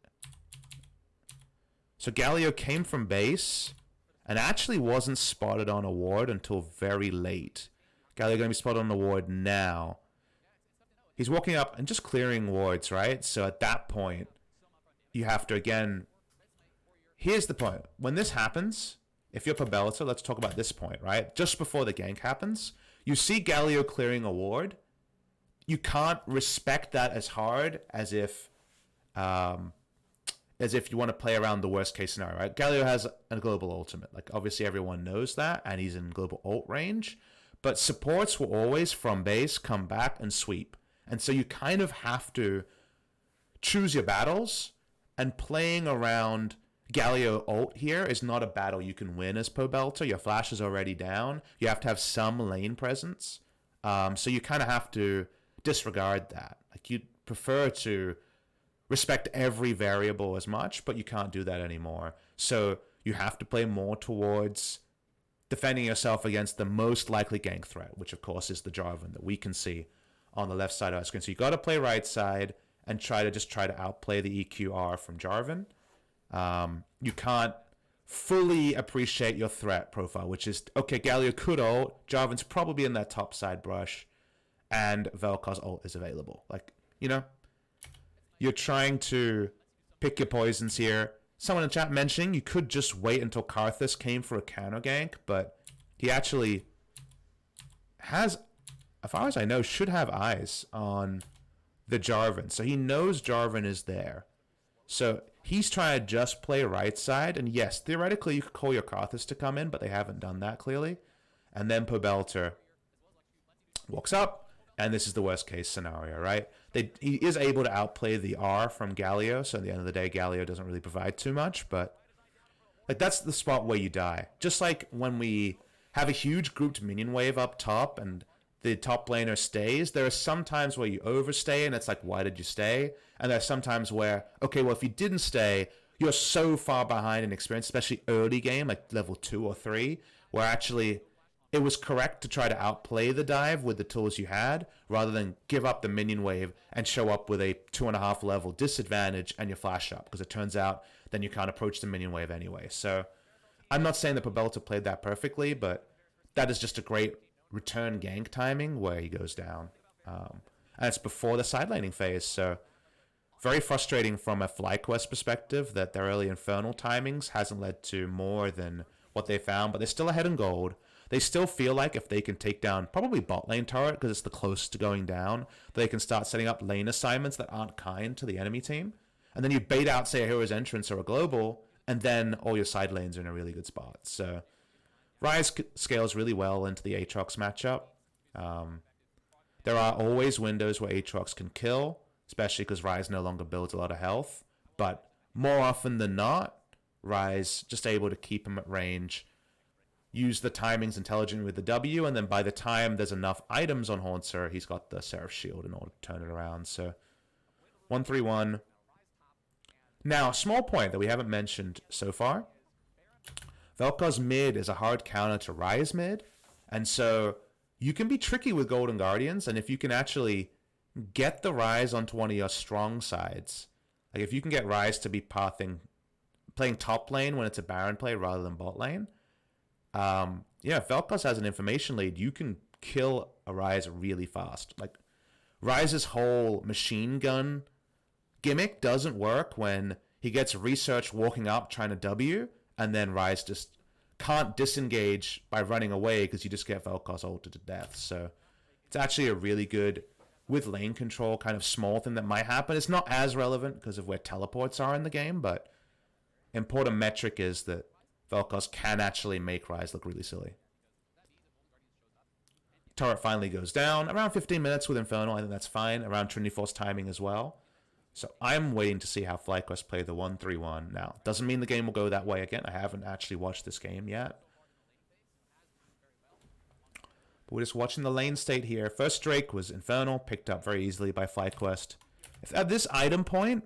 So Galio came from base and actually wasn't spotted on a ward until very late. Galio going to be spotted on the ward now. He's walking up and just clearing wards, right? So at that point, you have to, again... Here's the point. When this happens, if you're Pobelta, let's talk about this point, right? Just before the gank happens, you see Galio clearing a ward. You can't respect that as hard as if you want to play around the worst case scenario, right? Galio has a global ultimate. Like, obviously everyone knows that, and he's in global ult range. But supports will always, from base, come back and sweep. And so you kind of have to choose your battles, and playing around Galio ult here is not a battle you can win as Pobelta. Your flash is already down. You have to have some lane presence. So you kind of have to disregard that. Like, you'd prefer to respect every variable as much, but you can't do that anymore. So you have to play more towards defending yourself against the most likely gank threat, which of course is the Jarvan that we can see on the left side of our screen. So you got to play right side and try to outplay the EQR from Jarvan. You can't fully appreciate your threat profile, which is, okay, Galio could ult, Jarvan's probably in that top side brush, and Vel'Koz ult is available. Like, you're trying to pick your poisons here. Someone in chat mentioning you could just wait until Karthus came for a counter gank, but he actually has, as far as I know, should have eyes on the Jarvan. So he knows Jarvan is there. So he's trying to just play right side. And yes, theoretically you could call your Karthus to come in, but they haven't done that clearly. And then Pobelta walks up. And this is the worst case scenario, right? He is able to outplay the R from Galio. So at the end of the day, Galio doesn't really provide too much. But like, that's the spot where you die. Just like when we have a huge grouped minion wave up top and the top laner stays, there are some times where you overstay and it's like, why did you stay? And there are some times where, okay, well, if you didn't stay, you're so far behind in experience, especially early game, like level 2 or 3, where actually it was correct to try to outplay the dive with the tools you had rather than give up the minion wave and show up with a 2.5 level disadvantage and you flash up, because it turns out then you can't approach the minion wave anyway. So I'm not saying that Pobelter played that perfectly, but that is just a great return gank timing where he goes down. And it's before the side laning phase, so very frustrating from a FlyQuest perspective that their early Infernal timings hasn't led to more than what they found, but they're still ahead in gold. They still feel like if they can take down probably bot lane turret, because it's the closest to going down, they can start setting up lane assignments that aren't kind to the enemy team. And then you bait out, say, a hero's entrance or a global, and then all your side lanes are in a really good spot. So Ryze scales really well into the Aatrox matchup. There are always windows where Aatrox can kill, especially because Ryze no longer builds a lot of health. But more often than not, Ryze just able to keep him at range, use the timings intelligently with the W, and then by the time there's enough items on Hauntzer, he's got the Seraph Shield in order to turn it around. So 1-3-1. Now, a small point that we haven't mentioned so far. Vel'Koz's mid is a hard counter to Ryze mid, and so you can be tricky with Golden Guardians, and if you can actually get the Ryze onto one of your strong sides, like if you can get Ryze to be playing top lane when it's a Baron play rather than bot lane, if Vel'Koz has an information lead, you can kill a Ryze really fast. Like, Ryze's whole machine gun gimmick doesn't work when he gets research walking up trying to W, and then Ryze just can't disengage by running away because you just get Vel'Koz ulted to death. So it's actually a really good, with lane control, kind of small thing that might happen. It's not as relevant because of where teleports are in the game, but important metric is that Vel'Koz can actually make Ryze look really silly. Turret finally goes down. Around 15 minutes with Infernal, I think that's fine. Around Trinity Force timing as well. So I'm waiting to see how FlyQuest play the 1-3-1. Now, doesn't mean the game will go that way again. I haven't actually watched this game yet. But we're just watching the lane state here. First Drake was Infernal, picked up very easily by FlyQuest. If at this item point,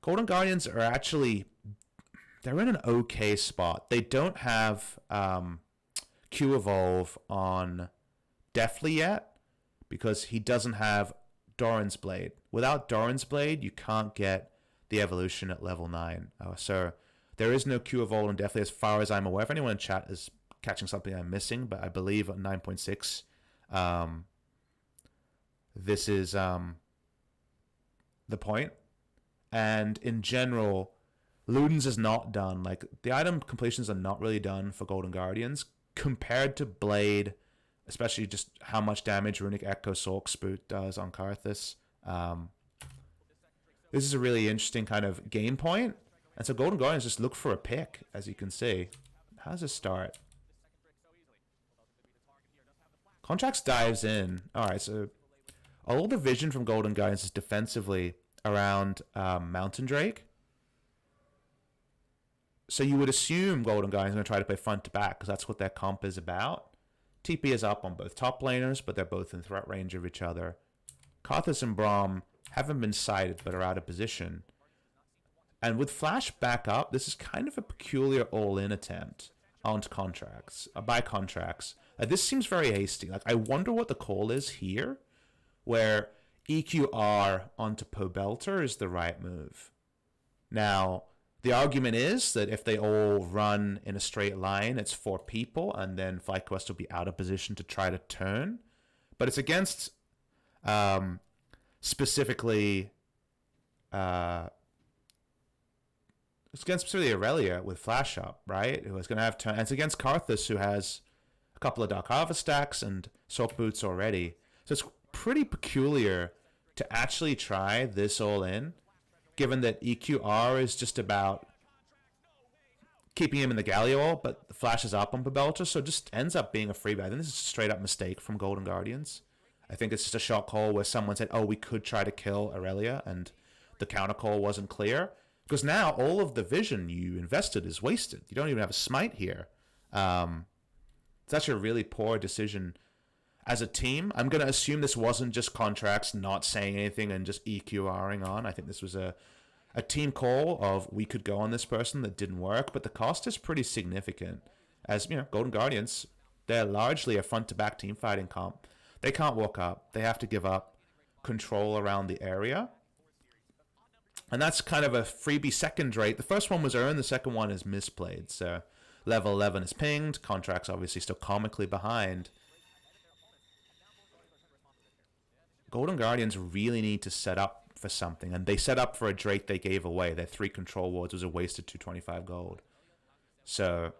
Golden Guardians are actually, they're in an okay spot. They don't have Q Evolve on Deathly yet because he doesn't have Doran's Blade. Without Doran's Blade, you can't get the evolution at level 9. So there is no Q Evolve on Deathly as far as I'm aware. If anyone in chat is catching something I'm missing, but I believe at 9.6, this is the point. And in general, Ludens is not done. Like, the item completions are not really done for Golden Guardians compared to Blade, especially just how much damage Runic Echo Sork's Boot does on Karthus. This is a really interesting kind of game point. And so Golden Guardians just look for a pick, as you can see. How does it start? Contracts dives in. Alright, so all the vision from Golden Guardians is defensively around Mountain Drake. So you would assume Golden Guardians are going to try to play front to back because that's what their comp is about. TP is up on both top laners, but they're both in threat range of each other. Karthus and Braum haven't been sighted, but are out of position. And with Flash back up, this is kind of a peculiar all-in attempt onto contracts, by contracts. This seems very hasty. Like, I wonder what the call is here, where EQR onto Pobelter is the right move. Now, the argument is that if they all run in a straight line, it's 4 people, and then FlyQuest will be out of position to try to turn. But it's against specifically Aurelia with Flash Up, right? Who is going to have turn. And it's against Karthus, who has a couple of Dark Harvest stacks and Sork Boots already. So it's pretty peculiar to actually try this all in, given that EQR is just about keeping him in the Galliol, but the Flash is up on Pobelter, so it just ends up being a free bet. I think this is a straight up mistake from Golden Guardians. I think it's just a shot call where someone said, oh, we could try to kill Aurelia, and the counter call wasn't clear. Because now all of the vision you invested is wasted. You don't even have a smite here. It's actually a really poor decision as a team. I'm going to assume this wasn't just contracts not saying anything and just EQRing on. I think this was a team call of we could go on this person that didn't work, but the cost is pretty significant. As you know, Golden Guardians, they're largely a front-to-back team fighting comp. They can't walk up. They have to give up control around the area. And that's kind of a freebie second rate. The first one was earned, the second one is misplayed. So level 11 is pinged. Contract's obviously still comically behind. Golden Guardians really need to set up for something. And they set up for a Drake they gave away. Their 3 control wards was a wasted 225 gold. So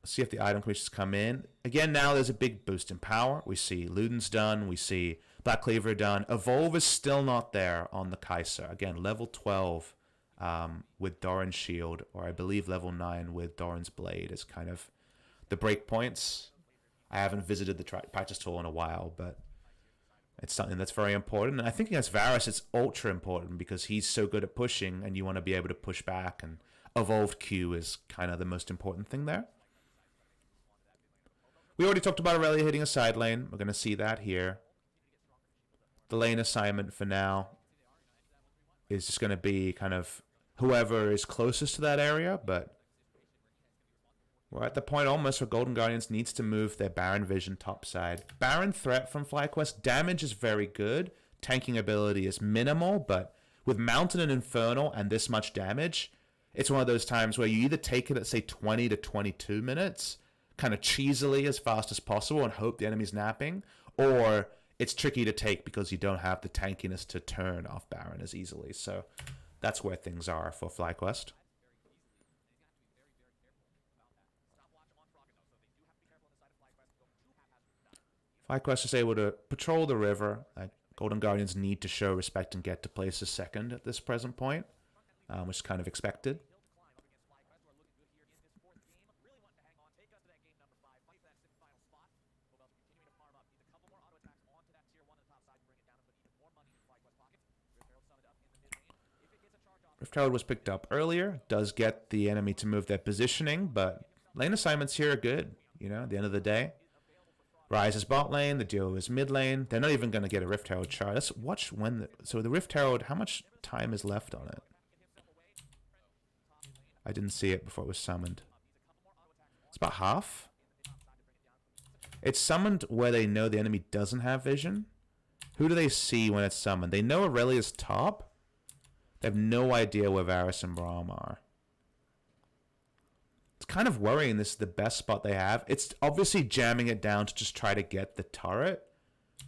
let's see if the item commissions come in. Again, now there's a big boost in power. We see Luden's done. We see Black Cleaver done. Evolve is still not there on the Kaiser. Again, level 12 with Doran's Shield, or I believe level 9 with Doran's Blade is kind of the breakpoints. I haven't visited the practice tool in a while, but it's something that's very important. And I think against Varus, it's ultra important because he's so good at pushing, and you want to be able to push back. And evolved Q is kind of the most important thing there. We already talked about Aurelia hitting a side lane. We're going to see that here. The lane assignment for now is just going to be kind of whoever is closest to that area, but we're at the point almost where Golden Guardians needs to move their Baron Vision topside. Baron threat from FlyQuest. Damage is very good. Tanking ability is minimal, but with Mountain and Infernal and this much damage, it's one of those times where you either take it at, say, 20 to 22 minutes, kind of cheesily as fast as possible and hope the enemy's napping, or it's tricky to take because you don't have the tankiness to turn off Baron as easily. So that's where things are for FlyQuest. FlyQuest is able to patrol the river. Golden Guardians need to show respect and get to places second at this present point, which is kind of expected. Rift Herald was picked up earlier. Does get the enemy to move their positioning, but lane assignments here are good, you know, at the end of the day. Ryze is bot lane, the duo is mid lane. They're not even going to get a Rift Herald chart. Let's watch when... so the Rift Herald, how much time is left on it? I didn't see it before it was summoned. It's about half. It's summoned where they know the enemy doesn't have vision. Who do they see when it's summoned? They know Aurelia's top. They have no idea where Varus and Braum are. It's kind of worrying this is the best spot they have. It's obviously jamming it down to just try to get the turret.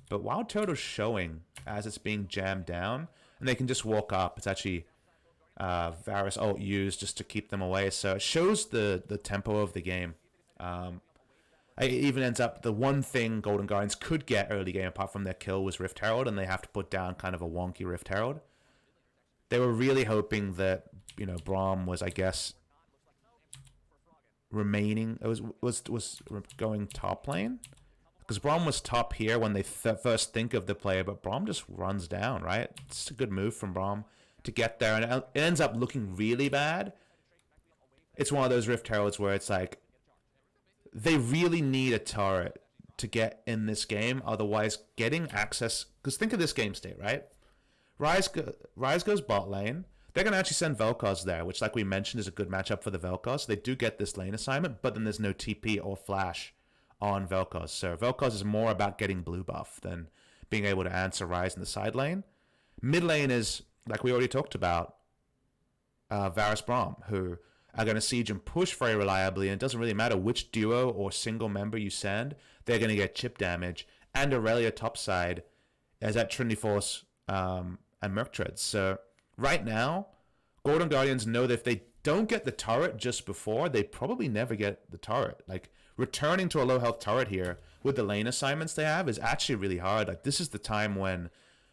But Wild Turtle's showing as it's being jammed down. And they can just walk up. It's actually Varus ult used just to keep them away. So it shows the tempo of the game. It even ends up the one thing Golden Guardians could get early game apart from their kill was Rift Herald. And they have to put down kind of a wonky Rift Herald. They were really hoping that, you know, Braum was, I guess, remaining. It was going top lane, because Braum was top here when they first think of the player, but Braum just runs down, right? It's a good move from Braum to get there, and it ends up looking really bad. It's one of those Rift Heralds where it's like they really need a turret to get in this game, otherwise getting access. Because think of this game state, right? Ryze goes bot lane. They're going to actually send Vel'Koz there, which, like we mentioned, is a good matchup for the Vel'Koz. So they do get this lane assignment, but then there's no TP or flash on Vel'Koz. So Vel'Koz is more about getting blue buff than being able to answer Ryze in the side lane. Mid lane is, like we already talked about, Varus Braum, who are going to siege and push very reliably, and it doesn't really matter which duo or single member you send, they're going to get chip damage. And Aurelia topside is at Trinity Force and Merc Treads. So right now, Golden Guardians know that if they don't get the turret just before, they probably never get the turret. Like, returning to a low health turret here with the lane assignments they have is actually really hard. Like, this is the time when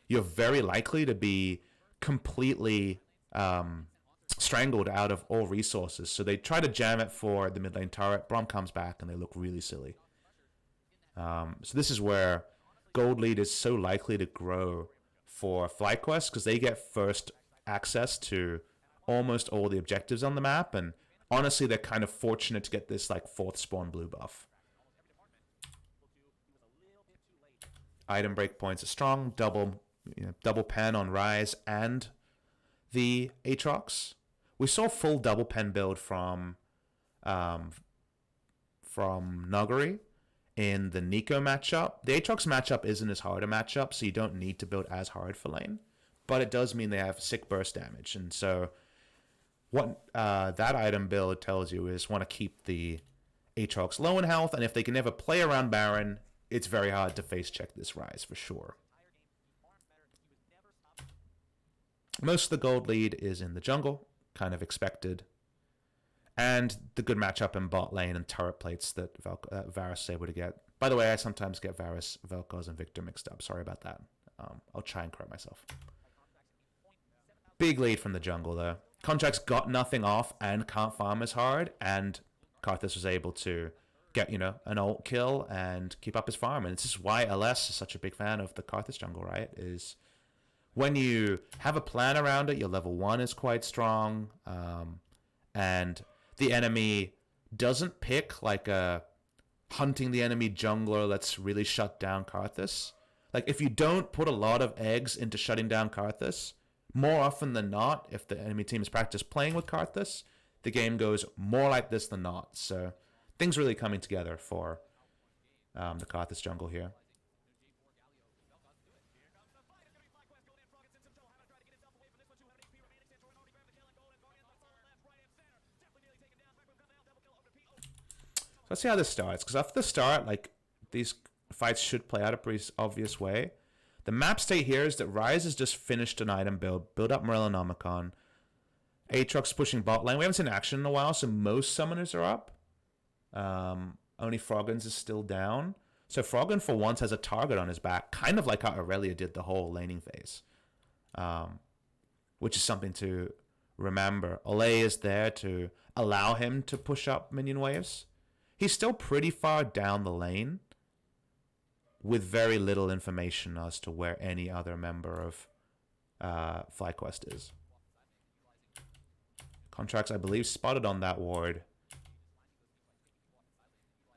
you're very likely to be completely strangled out of all resources. So they try to jam it for the mid lane turret. Braum comes back and they look really silly. So this is where gold lead is so likely to grow for FlyQuest, because they get first access to almost all the objectives on the map, and honestly they're kind of fortunate to get this like 4th spawn blue buff. Item breakpoints are strong. Double pen on Ryze and the Aatrox. We saw full double pen build from from Nuguri in the Nico matchup. The Aatrox matchup isn't as hard a matchup, so you don't need to build as hard for lane. But it does mean they have sick burst damage. And so what that item build tells you is want to keep the Aatrox low in health, and if they can never play around Baron, it's very hard to face check this Ryze for sure. Most of the gold lead is in the jungle, kind of expected. And the good matchup in bot lane and turret plates that Varus is able to get. By the way, I sometimes get Varus, Vel'Koz, and Victor mixed up. Sorry about that. I'll try and correct myself. Big lead from the jungle, though. Contract's got nothing off and can't farm as hard, and Karthus was able to get, you know, an ult kill and keep up his farm. And this is why LS is such a big fan of the Karthus jungle, right? Is when you have a plan around it, your level 1 is quite strong, and the enemy doesn't pick like a hunting the enemy jungler that's really shut down Karthus. Like, if you don't put a lot of eggs into shutting down Karthus, more often than not, if the enemy team has practiced playing with Karthus, the game goes more like this than not. So things really coming together for the Karthus jungle here. So let's see how this starts, because after the start, like, these fights should play out a pretty obvious way. The map state here is that Ryze has just finished an item build up Morellonomicon. Aatrox pushing bot lane. We haven't seen action in a while, so most summoners are up. Only Froggen's is still down. So Froggen, for once, has a target on his back, kind of like how Aurelia did the whole laning phase, which is something to remember. Olay is there to allow him to push up minion waves. He's still pretty far down the lane, with very little information as to where any other member of FlyQuest is. Contracts, I believe, spotted on that ward.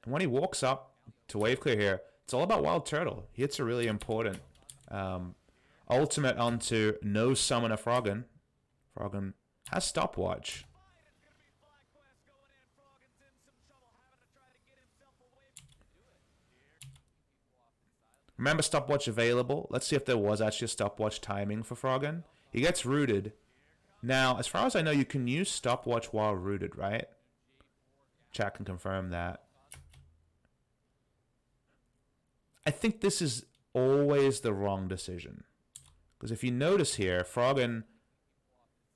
And when he walks up to wave clear here, it's all about Wild Turtle. He hits a really important ultimate onto no summoner Froggen. Froggen has stopwatch. Remember, stopwatch available. Let's see if there was actually a stopwatch timing for Froggen. He gets rooted. Now, as far as I know, you can use stopwatch while rooted, right? Chat can confirm that. I think this is always the wrong decision. Because if you notice here, Froggen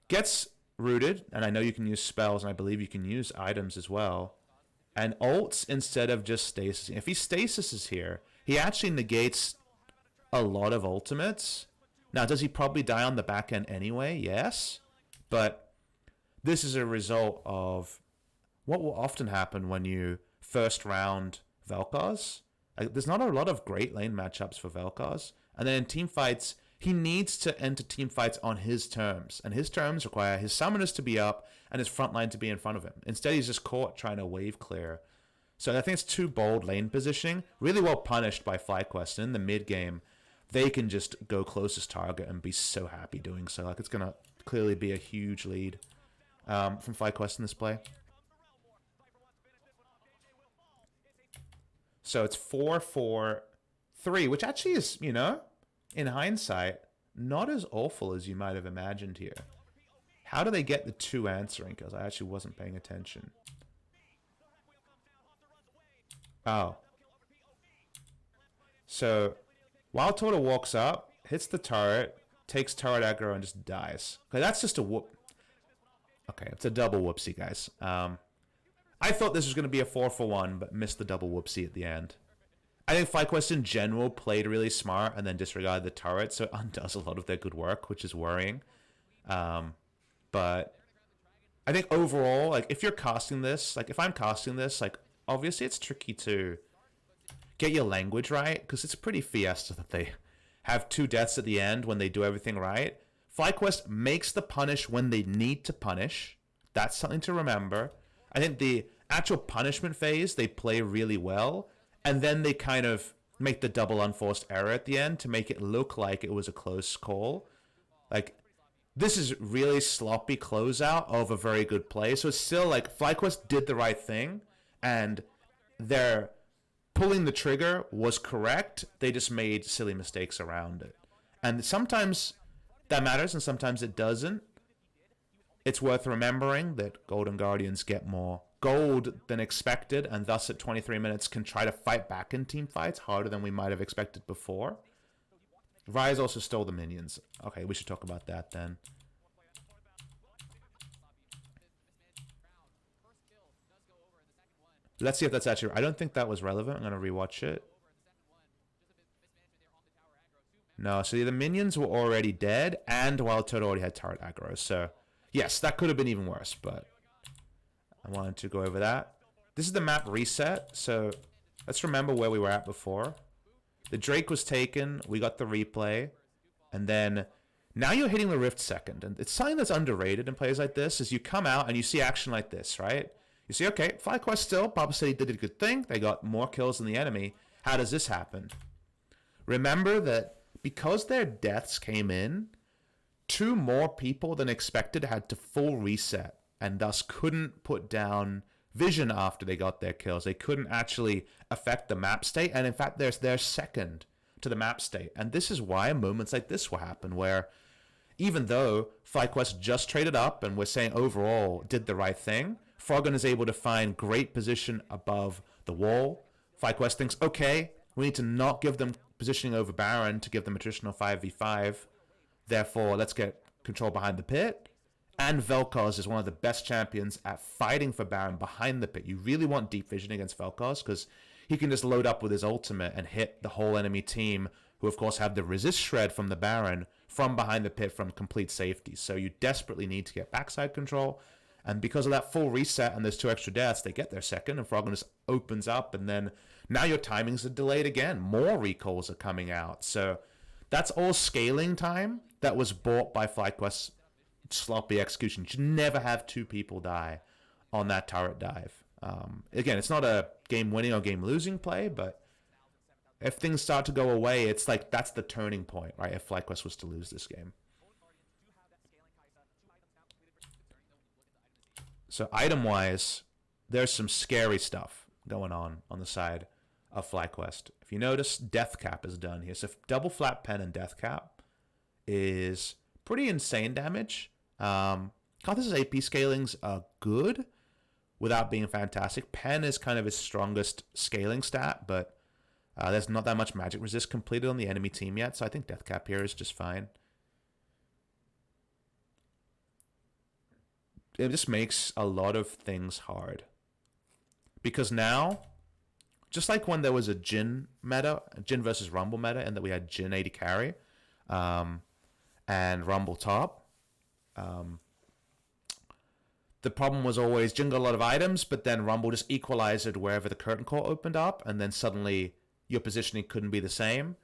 gets rooted, and I know you can use spells, and I believe you can use items as well, and ults instead of just stasis. If he stasises here, he actually negates a lot of ultimates. Now, does he probably die on the back end anyway? Yes. But this is a result of what will often happen when you first round Vel'Koz. Like, there's not a lot of great lane matchups for Vel'Koz. And then in team fights, he needs to enter team fights on his terms. And his terms require his summoners to be up and his front line to be in front of him. Instead, he's just caught trying to wave clear. So I think it's too bold lane positioning. Really well punished by FlyQuest. And in the mid game, they can just go closest target and be so happy doing so. Like, it's going to clearly be a huge lead from FlyQuest in this play. So it's 4-4-3, which actually is, you know, in hindsight, not as awful as you might have imagined here. How do they get the 2 answering? Because I actually wasn't paying attention. Oh. So, Wild Turtle walks up, hits the turret, takes turret aggro, and just dies. Okay, that's just a whoop. Okay, it's a double whoopsie, guys. I thought this was going to be a 4-for-1, but missed the double whoopsie at the end. I think FlyQuest in general played really smart and then disregarded the turret, so it undoes a lot of their good work, which is worrying. But I think overall, like, if you're casting this, like, if I'm casting this, like, obviously it's tricky to get your language right, because it's pretty fiesta that they have 2 deaths at the end when they do everything right. FlyQuest makes the punish when they need to punish. That's something to remember. I think the actual punishment phase, they play really well, and then they kind of make the double unforced error at the end to make it look like it was a close call. Like, this is really sloppy closeout of a very good play. So it's still like FlyQuest did the right thing, and their pulling the trigger was correct. They just made silly mistakes around it. And sometimes that matters and sometimes it doesn't. It's worth remembering that Golden Guardians get more gold than expected, and thus at 23 minutes can try to fight back in team fights harder than we might have expected before. Rise also stole the minions. Okay, we should talk about that then. Let's see if that's actually... I don't think that was relevant. I'm going to rewatch it. No, so the minions were already dead, and Wild Toad already had turret aggro, so... Yes, that could have been even worse, but I wanted to go over that. This is the map reset, so let's remember where we were at before. The Drake was taken, we got the replay, and then now you're hitting the Rift second. And it's something that's underrated in plays like this, is you come out and you see action like this, right? You see, okay, FlyQuest still, PapaSmithy did a good thing. They got more kills than the enemy. How does this happen? Remember that because their deaths came in, 2 more people than expected had to full reset and thus couldn't put down vision after they got their kills. They couldn't actually affect the map state, and in fact they're second to the map state. And this is why moments like this will happen, where even though FlyQuest just traded up and we're saying overall did the right thing, Froggen is able to find great position above the wall. FlyQuest thinks, okay, we need to not give them positioning over Baron to give them a traditional 5v5. Therefore, let's get control behind the pit. And Vel'Koz is one of the best champions at fighting for Baron behind the pit. You really want deep vision against Vel'Koz because he can just load up with his ultimate and hit the whole enemy team, who of course have the resist shred from the Baron from behind the pit from complete safety. So you desperately need to get backside control. And because of that full reset and those 2 extra deaths, they get their second and Froggen just opens up. And then now your timings are delayed again. More recalls are coming out. So that's all scaling time that was bought by FlyQuest's sloppy execution. You should never have 2 people die on that turret dive. Again, it's not a game-winning or game-losing play, but if things start to go away, it's like that's the turning point, right, if FlyQuest was to lose this game. So item-wise, there's some scary stuff going on the side of FlyQuest. If you notice, Death Cap is done here. So double flat pen and Death Cap is pretty insane damage. Karthus' AP scalings are good without being fantastic. Pen is kind of his strongest scaling stat, but there's not that much magic resist completed on the enemy team yet, so I think Death Cap here is just fine. It just makes a lot of things hard. Because now, just like when there was a Jhin meta, Jhin versus Rumble meta, and that we had Jhin AD carry, and Rumble top, the problem was always Jhin got a lot of items, but then Rumble just equalized it wherever the curtain call opened up, and then suddenly your positioning couldn't be the same.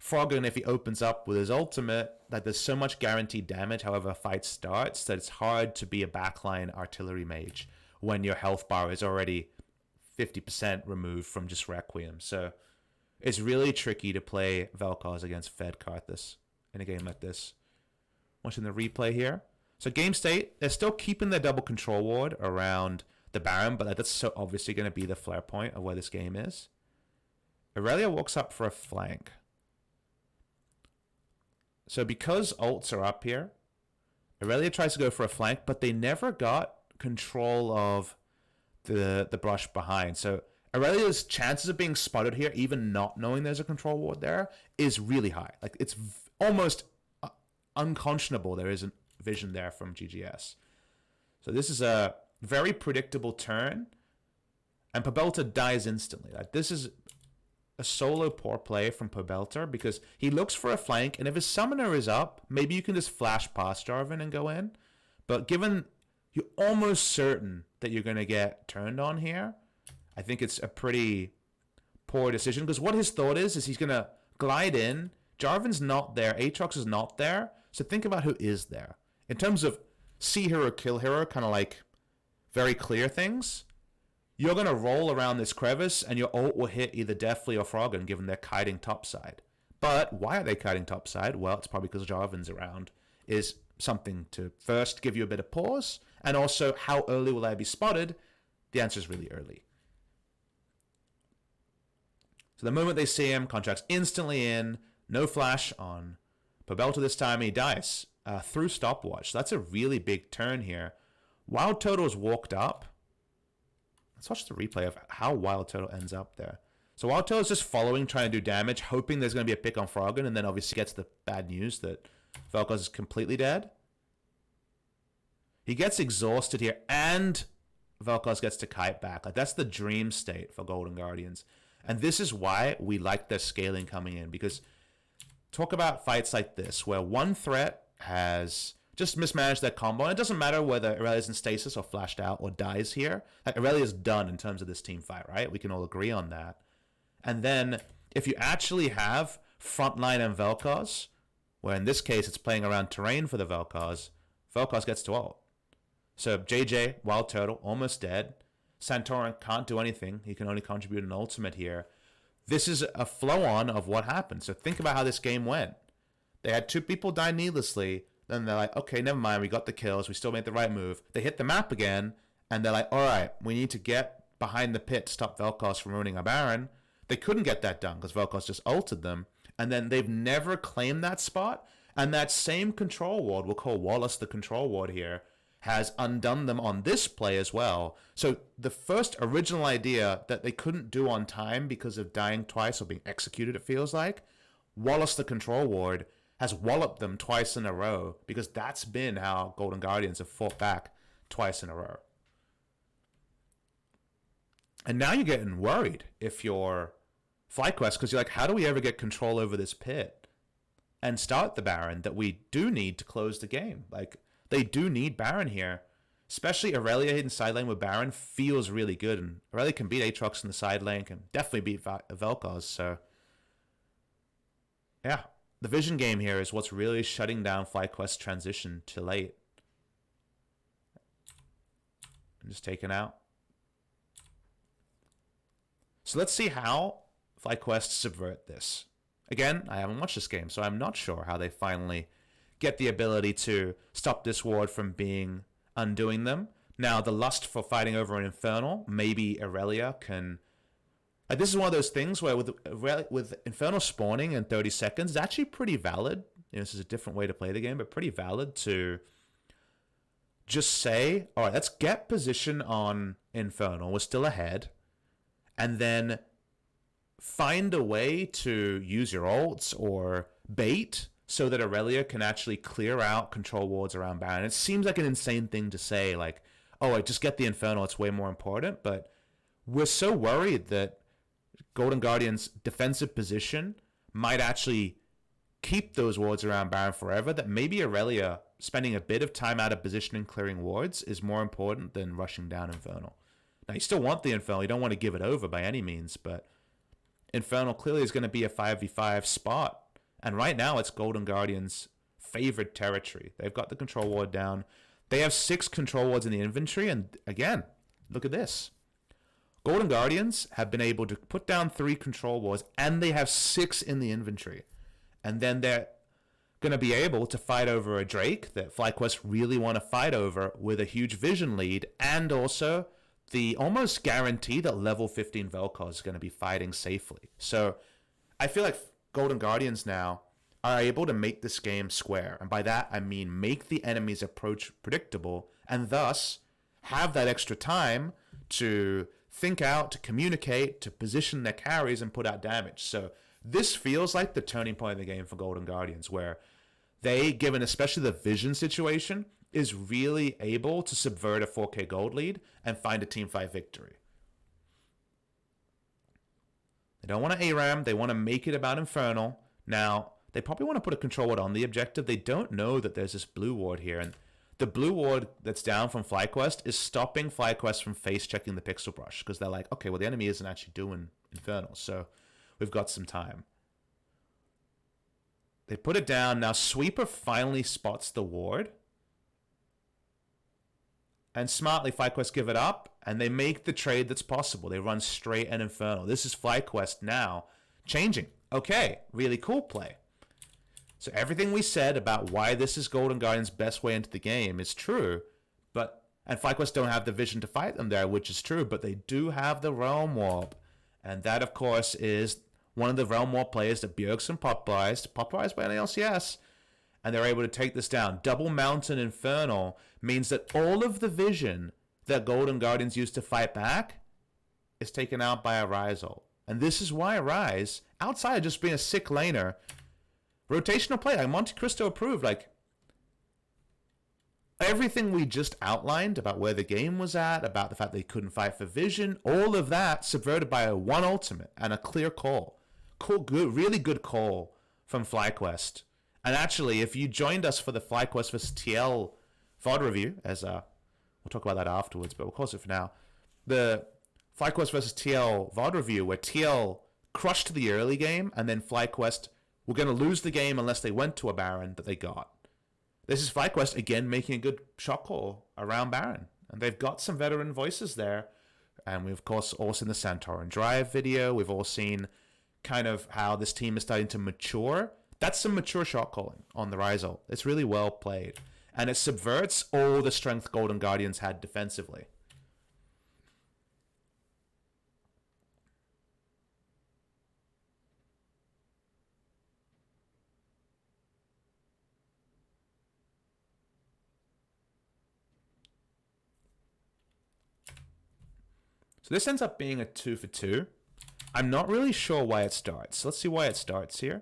Froggen, if he opens up with his ultimate, like there's so much guaranteed damage however a fight starts that it's hard to be a backline artillery mage when your health bar is already 50% removed from just Requiem. So it's really tricky to play Vel'Koz against Fed Karthus in a game like this. Watching the replay here. So game state, they're still keeping their double control ward around the Baron, but that's so obviously going to be the flare point of where this game is. Aurelia walks up for a flank. So because ults are up here, Aurelia tries to go for a flank, but they never got control of the brush behind. So Aurelia's chances of being spotted here, even not knowing there's a control ward there, is really high. Like it's almost unconscionable there isn't vision there from GGS. So this is a very predictable turn, and Pobelter dies instantly. Like this is a solo poor play from Pobelter because he looks for a flank, and if his summoner is up, maybe you can just flash past Jarvan and go in. But given you're almost certain that you're going to get turned on here, I think it's a pretty poor decision, because what his thought is he's going to glide in. Jarvan's not there. Aatrox is not there. So think about who is there. In terms of see hero, kill hero, kind of like very clear things, you're going to roll around this crevice and your ult will hit either Deathly or Froggen, given they're kiting topside. But why are they kiting topside? Well, it's probably because Jarvan's around, is something to first give you a bit of pause. And also, how early will I be spotted? The answer is really early. So the moment they see him, contracts instantly in. No flash on Pobelta this time. He dies through stopwatch. So that's a really big turn here. Wild Turtle's walked up. Let's watch the replay of how Wild Turtle ends up there. So Wild Turtle's just following, trying to do damage, hoping there's going to be a pick on Froggen, and then obviously gets the bad news that Vel'Koz is completely dead. He gets exhausted here, and Vel'Koz gets to kite back. Like, that's the dream state for Golden Guardians. And this is why we like their scaling coming in, because talk about fights like this, where one threat has just mismanaged their combo, and it doesn't matter whether Aurelia's in stasis or flashed out or dies here. Like, Aurelia's done in terms of this team fight, right? We can all agree on that. And then if you actually have Frontline and Vel'Koz, where in this case it's playing around terrain for the Vel'Koz, Vel'Koz gets to ult. So JJ, Wild Turtle, almost dead. Santorin can't do anything. He can only contribute an ultimate here. This is a flow-on of what happened. So think about how this game went. They had 2 people die needlessly. Then they're like, okay, never mind. We got the kills. We still made the right move. They hit the map again. And they're like, all right, we need to get behind the pit to stop Vel'Koz from ruining our Baron. They couldn't get that done because Vel'Koz just ulted them. And then they've never claimed that spot. And that same control ward, we'll call Wallace the control ward here, has undone them on this play as well. So the first original idea that they couldn't do on time because of dying twice or being executed, it feels like, Wallace the control ward has walloped them twice in a row, because that's been how Golden Guardians have fought back twice in a row. And now you're getting worried if you're FlyQuest, because you're like, how do we ever get control over this pit and start the Baron that we do need to close the game? Like, they do need Baron here. Especially Aurelia in side lane with Baron feels really good. And Aurelia can beat Aatrox in the side lane, can definitely beat Vel'Koz. So, yeah. The vision game here is what's really shutting down FlyQuest's transition to late. I'm just taken out. So let's see how FlyQuest subvert this. Again, I haven't watched this game, so I'm not sure how they finally get the ability to stop this ward from being undoing them. Now, the lust for fighting over an Infernal, maybe Aurelia can... Like, this is one of those things where with Infernal spawning in 30 seconds, it's actually pretty valid. You know, this is a different way to play the game, but pretty valid to just say, all right, let's get position on Infernal. We're still ahead. And then find a way to use your ults or bait so that Aurelia can actually clear out control wards around Baron. It seems like an insane thing to say, like, oh, just get the Infernal, it's way more important. But we're so worried that Golden Guardian's defensive position might actually keep those wards around Baron forever, that maybe Aurelia spending a bit of time out of position and clearing wards is more important than rushing down Infernal. Now, you still want the Infernal. You don't want to give it over by any means, but Infernal clearly is going to be a 5v5 spot. And right now, it's Golden Guardian's favorite territory. They've got the control ward down. They have 6 control wards in the inventory. And again, look at this. Golden Guardians have been able to put down 3 control wards, and they have 6 in the inventory. And then they're going to be able to fight over a Drake that FlyQuest really want to fight over with a huge vision lead, and also the almost guarantee that level 15 Vel'Koz is going to be fighting safely. So I feel like Golden Guardians now are able to make this game square. And by that, I mean make the enemy's approach predictable, and thus have that extra time to think out, to communicate, to position their carries and put out damage. So this feels like the turning point of the game for Golden Guardians, where they, given especially the vision situation, is really able to subvert a 4K gold lead and find a teamfight victory. They don't want to ARAM. They want to make it about Infernal. Now, they probably want to put a control ward on the objective. They don't know that there's this blue ward here. And the blue ward that's down from FlyQuest is stopping FlyQuest from face-checking the Pixel Brush, because they're like, okay, well, the enemy isn't actually doing Infernal, so we've got some time. They put it down. Now, Sweeper finally spots the ward. And smartly, FlyQuest give it up, and they make the trade that's possible. They run straight and Infernal. This is FlyQuest now changing. Okay, really cool play. So everything we said about why this is Golden Guardian's best way into the game is true, and FlyQuest don't have the vision to fight them there, which is true, but they do have the Realm Warp. And that, of course, is one of the Realm War players that Bjergsen popularized by an LCS, and they're able to take this down. Double Mountain Infernal means that all of the vision that Golden Guardians used to fight back is taken out by a Ryze ult. And this is why Ryze, outside of just being a sick laner, rotational play, like Monte Cristo approved, like everything we just outlined about where the game was at, about the fact they couldn't fight for vision, all of that subverted by a one ultimate and a clear call. Good, really good call from FlyQuest. And actually, if you joined us for the FlyQuest vs TL VOD review, as we'll talk about that afterwards, but we'll close it for now. The FlyQuest vs TL VOD review, where TL crushed the early game, and then FlyQuest were going to lose the game unless they went to a Baron that they got. This is FlyQuest again making a good shot call around Baron, and they've got some veteran voices there. And we've of course all seen the Santorin Drive video. We've all seen kind of how this team is starting to mature. That's some mature shot calling on the Ryze ult. It's really well played, and it subverts all the strength Golden Guardians had defensively. So this ends up being a 2 for 2. I'm not really sure why it starts. Let's see why it starts here.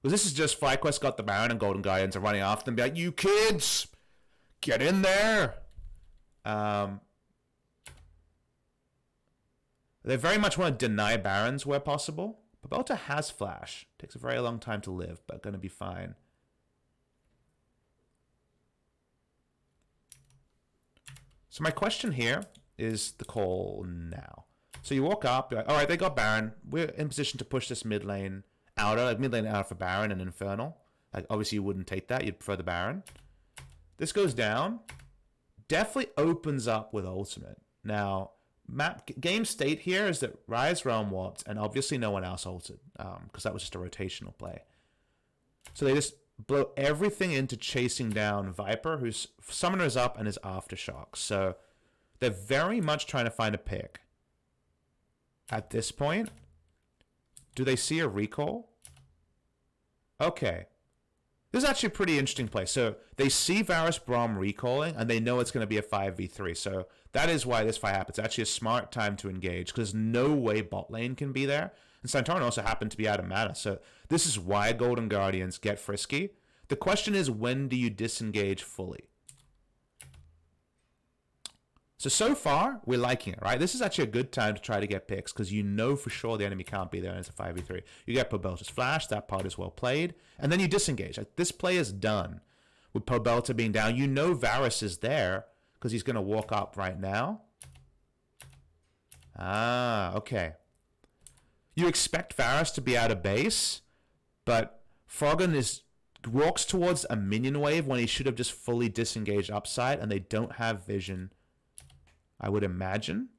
Because this is just FlyQuest got the Baron and Golden Guardians are running after them. Be like, you kids, get in there. They very much want to deny Barons where possible. Babelta has Flash. Takes a very long time to live, but going to be fine. So my question here is the call now. So you walk up, you're like, all right, they got Baron. We're in position to push this mid lane outer, like mid lane out for Baron and Infernal. Like obviously you wouldn't take that, you'd prefer the Baron. This goes down, definitely opens up with ultimate. Now, game state here is that Ryze realm warped, and obviously no one else ulted, because that was just a rotational play. So they just blow everything into chasing down Viper, whose summoner is up and is Aftershock. So they're very much trying to find a pick. At this point, do they see a recall? Okay. This is actually a pretty interesting play. So they see Varus Braum recalling, and they know it's going to be a 5v3. So that is why this fight happens. It's actually a smart time to engage, because there's no way bot lane can be there. And Santorin also happened to be out of mana. So this is why Golden Guardians get frisky. The question is, when do you disengage fully? So far, we're liking it, right? This is actually a good time to try to get picks, because you know for sure the enemy can't be there and it's a 5v3. You get Pobelta's Flash, that part is well played, and then you disengage. Like, this play is done. With Pobelta being down, you know Varus is there, because he's going to walk up right now. Ah, okay. You expect Varus to be out of base, but Froggen walks towards a minion wave when he should have just fully disengaged upside, and they don't have vision, I would imagine.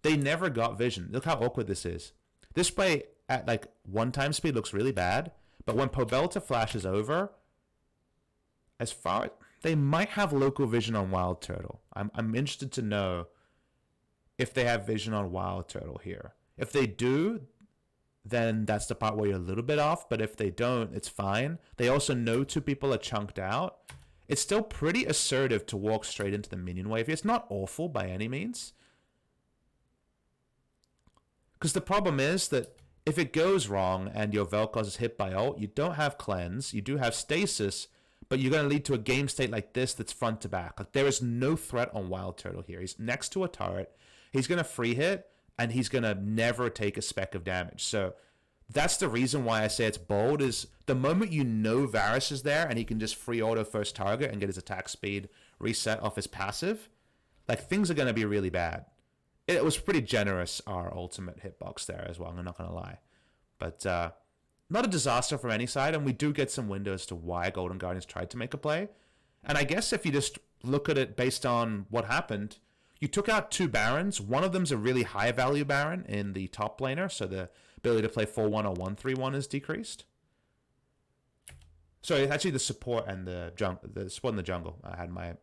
They never got vision. Look how awkward this is. This play at like 1x speed looks really bad, but when Pobelta flashes over, as far they might have local vision on Wild Turtle. I'm interested to know if they have vision on Wild Turtle here. If they do, then that's the part where you're a little bit off, but if they don't, it's fine. They also know two people are chunked out. It's still pretty assertive to walk straight into the minion wave. It's not awful by any means. Because the problem is that if it goes wrong and your Vel'Koz is hit by ult, you don't have cleanse, you do have stasis, but you're going to lead to a game state like this that's front to back. Like, there is no threat on Wild Turtle here. He's next to a turret. He's going to free hit, and he's going to never take a speck of damage. So that's the reason why I say it's bold, is the moment you know Varus is there and he can just free auto first target and get his attack speed reset off his passive, like, things are going to be really bad. It was pretty generous, our ultimate hitbox there as well, I'm not going to lie. But not a disaster from any side, and we do get some windows to why Golden Guardians tried to make a play. And I guess if you just look at it based on what happened, you took out two Barons. One of them's a really high value Baron in the top laner, so the ability to play 4-1 or 1-3-1 is decreased. So it's actually the support and the support in the jungle. I had my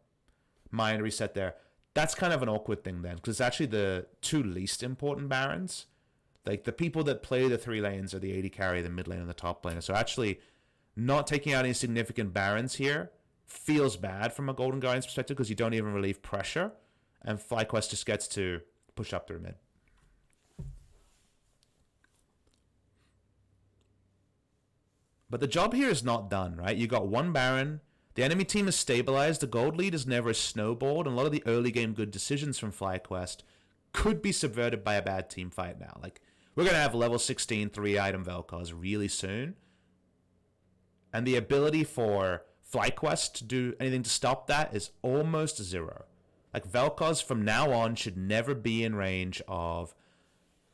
mind reset there. That's kind of an awkward thing then, because it's actually the two least important Barons Like, the people that play the 3 lanes are the AD carry, the mid lane, and the top laner. So actually, not taking out any significant barons here feels bad from a Golden Guardians perspective because you don't even relieve pressure, and FlyQuest just gets to push up through mid. But the job here is not done, right? You got 1 Baron. The enemy team is stabilized. The gold lead is never snowballed. And a lot of the early game good decisions from FlyQuest could be subverted by a bad team fight now. Like, we're going to have level 16 3-item Vel'Koz really soon. And the ability for FlyQuest to do anything to stop that is almost 0. Like, Vel'Koz from now on should never be in range of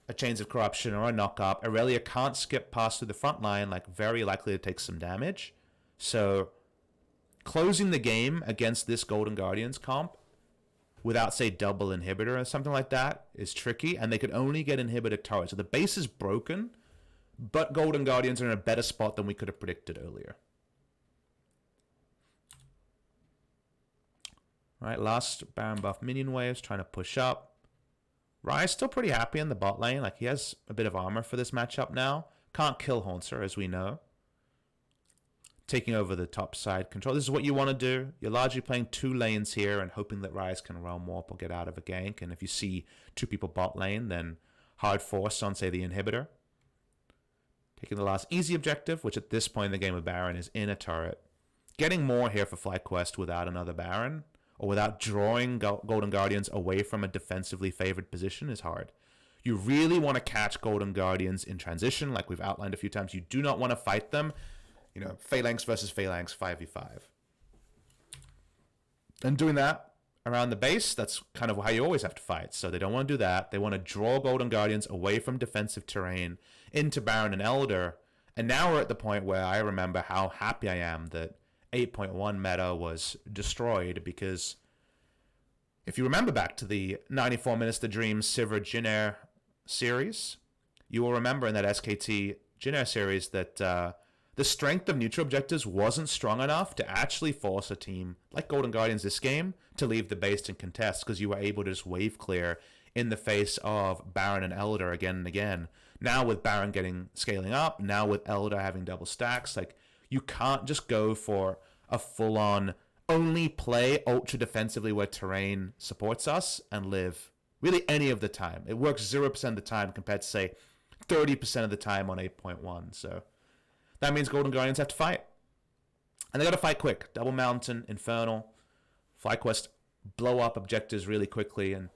a Chains of Corruption or a knock-up. Aurelia can't skip past through the front line, like, very likely to take some damage. So, closing the game against this Golden Guardians comp without, say, double inhibitor or something like that is tricky, and they could only get inhibitor turret. So the base is broken, but Golden Guardians are in a better spot than we could have predicted earlier. All right, last Baron buff minion waves, trying to push up. Rai's still pretty happy in the bot lane. Like, he has a bit of armor for this matchup now. Can't kill Haunter, as we know. Taking over the top side control. This is what you want to do. You're largely playing 2 lanes here and hoping that Rise can realm warp or get out of a gank. And if you see 2 people bot lane, then hard force on, say, the inhibitor. Taking the last easy objective, which at this point in the game of Baron is in a turret. Getting more here for FlyQuest without another Baron, or without drawing Golden Guardians away from a defensively favored position, is hard. You really want to catch Golden Guardians in transition, like we've outlined a few times. You do not want to fight them, you know, Phalanx versus Phalanx 5v5. And doing that around the base, that's kind of how you always have to fight. So they don't want to do that. They want to draw Golden Guardians away from defensive terrain into Baron and Elder. And now we're at the point where I remember how happy I am that 8.1 meta was destroyed, because if you remember back to the 94 Minutes to Dream Sivir Jin series, you will remember in that SKT Jin series that the strength of neutral objectives wasn't strong enough to actually force a team like Golden Guardians this game to leave the base and contest, because you were able to just wave clear in the face of Baron and Elder again and again. Now with Baron scaling up, now with Elder having double stacks, like, you can't just go for a full-on only play ultra defensively where terrain supports us and live really any of the time. It works 0% of the time compared to, say, 30% of the time on 8.1. So that means Golden Guardians have to fight. And they got to fight quick. Double Mountain, Infernal, FlyQuest blow up objectives really quickly. And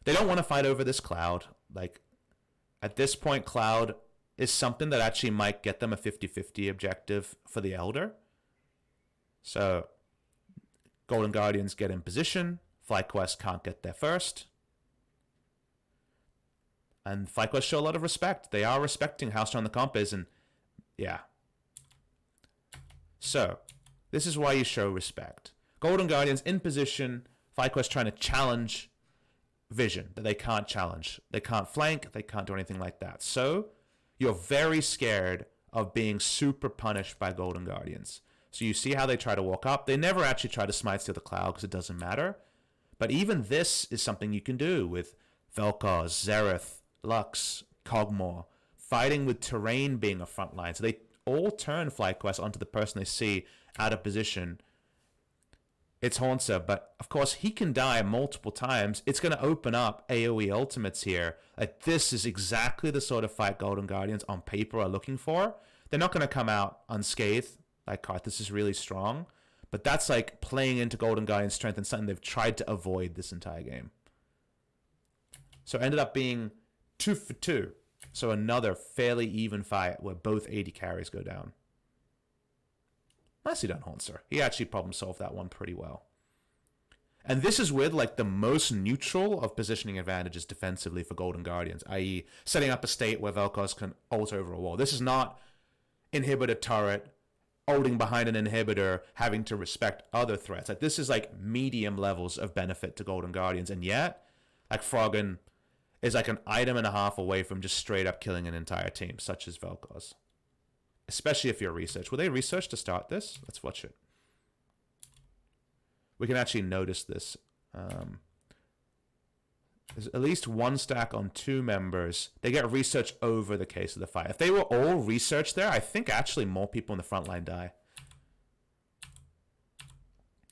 they don't want to fight over this Cloud. Like, at this point, Cloud is something that actually might get them a 50-50 objective for the Elder. So Golden Guardians get in position. FlyQuest can't get there first. And FlyQuest show a lot of respect. They are respecting how strong the comp is. And yeah. So this is why you show respect. Golden Guardians in position. FlyQuest trying to challenge Vision that they can't challenge. They can't flank. They can't do anything like that. So you're very scared of being super punished by Golden Guardians. So you see how they try to walk up. They never actually try to smite steal the Cloud because it doesn't matter. But even this is something you can do with Vel'Koz, Xerath, Lux, Kog'Maw, fighting with terrain being a front line. So they all turn FlyQuest onto the person they see out of position. It's Haunter, but of course he can die multiple times. It's going to open up AoE ultimates here. Like, this is exactly the sort of fight Golden Guardians on paper are looking for. They're not going to come out unscathed. Like, Karthus is really strong, but that's like playing into Golden Guardians' strength and something they've tried to avoid this entire game. So it ended up being 2 for 2. So another fairly even fight where both AD carries go down. Nicely done, Haunter. He actually problem solved that one pretty well. And this is with like the most neutral of positioning advantages defensively for Golden Guardians, i.e. setting up a state where Vel'Koz can ult over a wall. This is not inhibitor turret, ulting behind an inhibitor, having to respect other threats. Like, this is like medium levels of benefit to Golden Guardians, and yet, like, Froggen is like an item and a half away from just straight up killing an entire team, such as Vel'Koz. Especially if you're research. Will they research to start this? Let's watch it. We can actually notice this. There's at least one stack on 2 members. They get research over the case of the fight. If they were all researched there, I think actually more people in the front line die.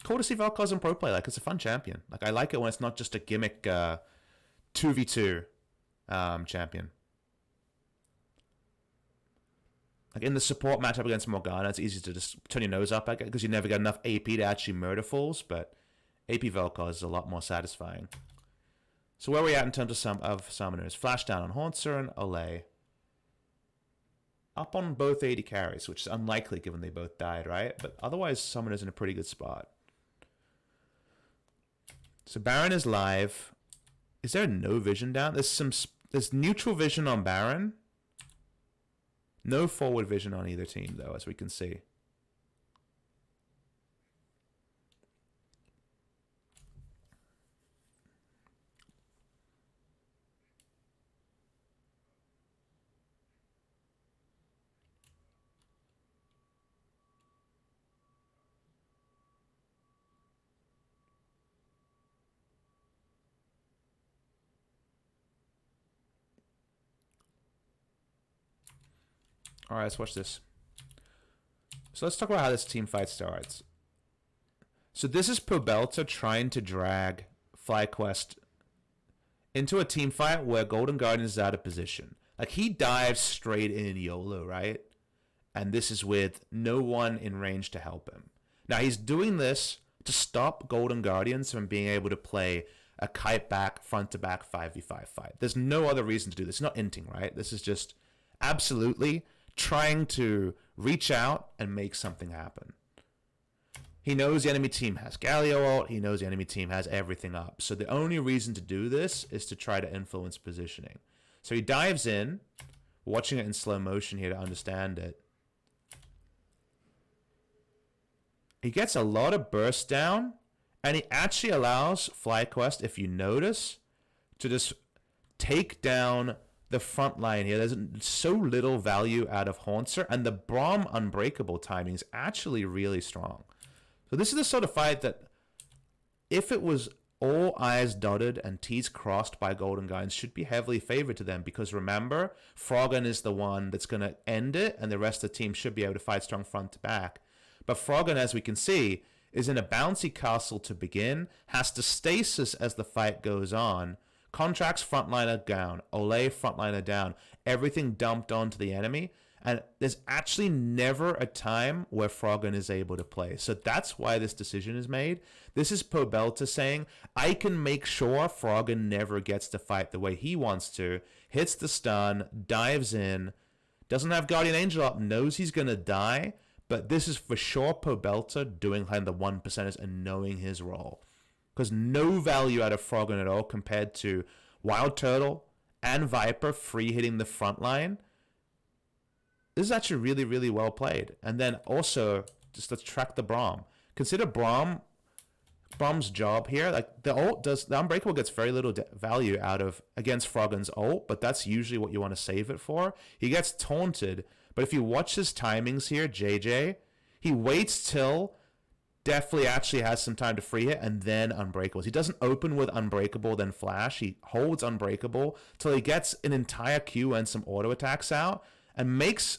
Cool to see Vel'Koz in pro play. Like, it's a fun champion. Like, I like it when it's not just a gimmick 2v2 champion. Like, in the support matchup against Morgana, it's easy to just turn your nose up at it because you never get enough AP to actually murder fools, but AP Vel'Koz is a lot more satisfying. So where are we at in terms of summoners? Flash down on Hauntzer and Olay. Up on both 80 carries, which is unlikely given they both died, right? But otherwise, summoners in a pretty good spot. So Baron is live. Is there no vision down? There's neutral vision on Baron. No forward vision on either team, though, as we can see. All right, let's watch this. So let's talk about how this team fight starts. So this is Pobelta trying to drag FlyQuest into a team fight where Golden Guardian is out of position. Like, he dives straight in YOLO, right? And this is with no one in range to help him. Now, he's doing this to stop Golden Guardians from being able to play a kite back, front to back 5v5 fight. There's no other reason to do this. It's not inting, right? This is just absolutely trying to reach out and make something happen. He knows the enemy team has Galio ult. He knows the enemy team has everything up. So the only reason to do this is to try to influence positioning. So he dives in, watching it in slow motion here to understand it. He gets a lot of burst down, and he actually allows FlyQuest, if you notice, to just take down the front line here. There's so little value out of Hauntzer, and the Braum Unbreakable timing is actually really strong. So this is the sort of fight that, if it was all I's dotted and T's crossed by Golden Guardians, should be heavily favored to them, because remember, Froggen is the one that's going to end it, and the rest of the team should be able to fight strong front to back. But Froggen, as we can see, is in a bouncy castle to begin, has to stasis as the fight goes on, contracts frontliner down, Olay frontliner down, everything dumped onto the enemy, and there's actually never a time where Froggen is able to play. So that's why this decision is made. This is Pobelta saying, I can make sure Froggen never gets to fight the way he wants to, hits the stun, dives in, doesn't have Guardian Angel up, knows he's going to die, but this is for sure Pobelta doing kind of the 1%ers and knowing his role. Because no value out of Froggen at all compared to Wild Turtle and Viper free hitting the front line. This is actually really, really well played. And then also, just let's track the Braum. Consider Braum's job here. Like, the Unbreakable gets very little value out of against Froggen's ult, but that's usually what you want to save it for. He gets taunted, but if you watch his timings here, JJ, he waits till definitely actually has some time to free hit and then Unbreakables. He doesn't open with Unbreakable, then Flash. He holds Unbreakable till he gets an entire queue and some auto attacks out and makes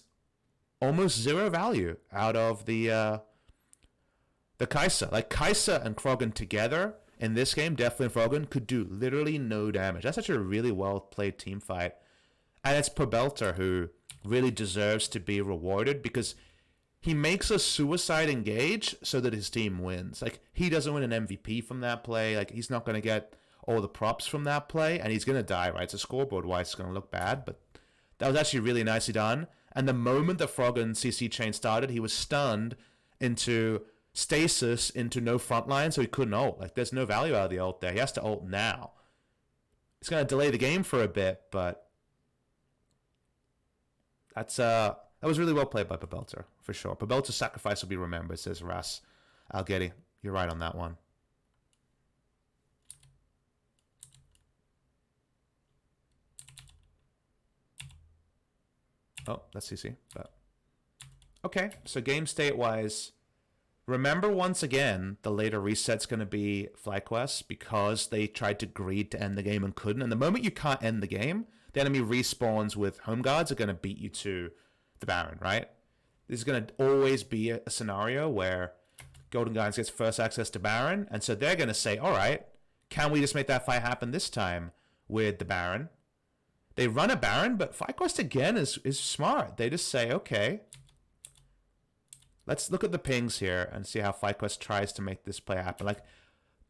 almost zero value out of the Kai'Sa. Like, Kai'Sa and Froggen together in this game, definitely Froggen, could do literally no damage. That's actually a really well played team fight. And it's Pobelta who really deserves to be rewarded, because he makes a suicide engage so that his team wins. Like, he doesn't win an MVP from that play. Like, he's not going to get all the props from that play, and he's going to die, right? So scoreboard-wise, it's going to look bad, but that was actually really nicely done. And the moment the Froggen CC chain started, he was stunned into stasis, into no front line, so he couldn't ult. Like, there's no value out of the ult there. He has to ult now. It's going to delay the game for a bit, but that was really well played by Pobelta, for sure. Pobelta's sacrifice will be remembered, says Ras Algeti. You're right on that one. Oh, that's CC. But okay, so game state-wise, Remember, once again, the later reset's going to be FlyQuest because they tried to greed to end the game and couldn't. And the moment you can't end the game, the enemy respawns with home guards are going to beat you to the Baron, right? There's going to always be a scenario where Golden Guardians gets first access to Baron, and so they're going to say, all right, can we just make that fight happen this time with the Baron? They run a Baron, but FlyQuest again is smart. They just say, okay, let's look at the pings here and see how FlyQuest tries to make this play happen. Like,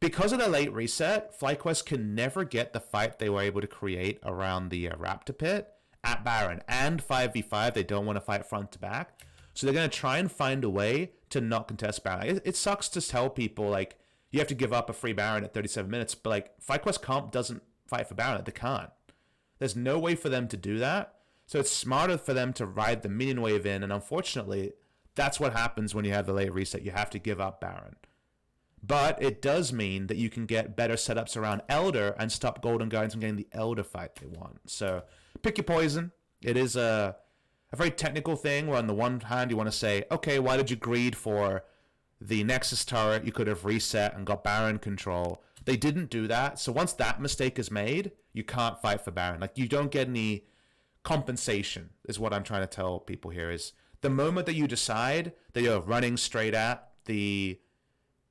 because of the late reset, FlyQuest can never get the fight they were able to create around the Raptor Pit at Baron. And 5v5, they don't want to fight front to back. So they're going to try and find a way to not contest Baron. It sucks to tell people, like, you have to give up a free Baron at 37 minutes. But, like, FlyQuest comp doesn't fight for Baron. They can't. There's no way for them to do that. So it's smarter for them to ride the minion wave in. And unfortunately, that's what happens when you have the late reset. You have to give up Baron. But it does mean that you can get better setups around Elder and stop Golden Guardians from getting the Elder fight they want. So pick your poison. It is a very technical thing where on the one hand you want to say, okay, why did you greed for the Nexus turret? You could have reset and got Baron control. They didn't do that. So once that mistake is made, you can't fight for Baron. Like, you don't get any compensation is what I'm trying to tell people here. Is the moment that you decide that you're running straight at the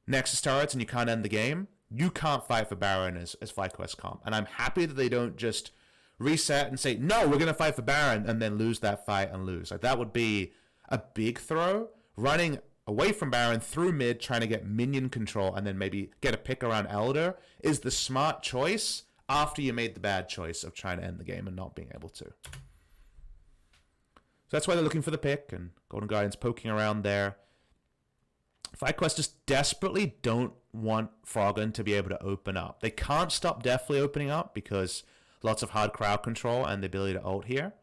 Nexus turrets and you can't end the game, you can't fight for Baron as FlyQuest comp. And I'm happy that they don't just reset and say, no, we're going to fight for Baron, and then lose that fight and lose. Like, that would be a big throw. Running away from Baron through mid, trying to get minion control, and then maybe get a pick around Elder is the smart choice after you made the bad choice of trying to end the game and not being able to. So that's why they're looking for the pick, and Golden Guardians poking around there. FlyQuest just desperately don't want Froggen to be able to open up. They can't stop definitely opening up because lots of hard crowd control and the ability to ult here.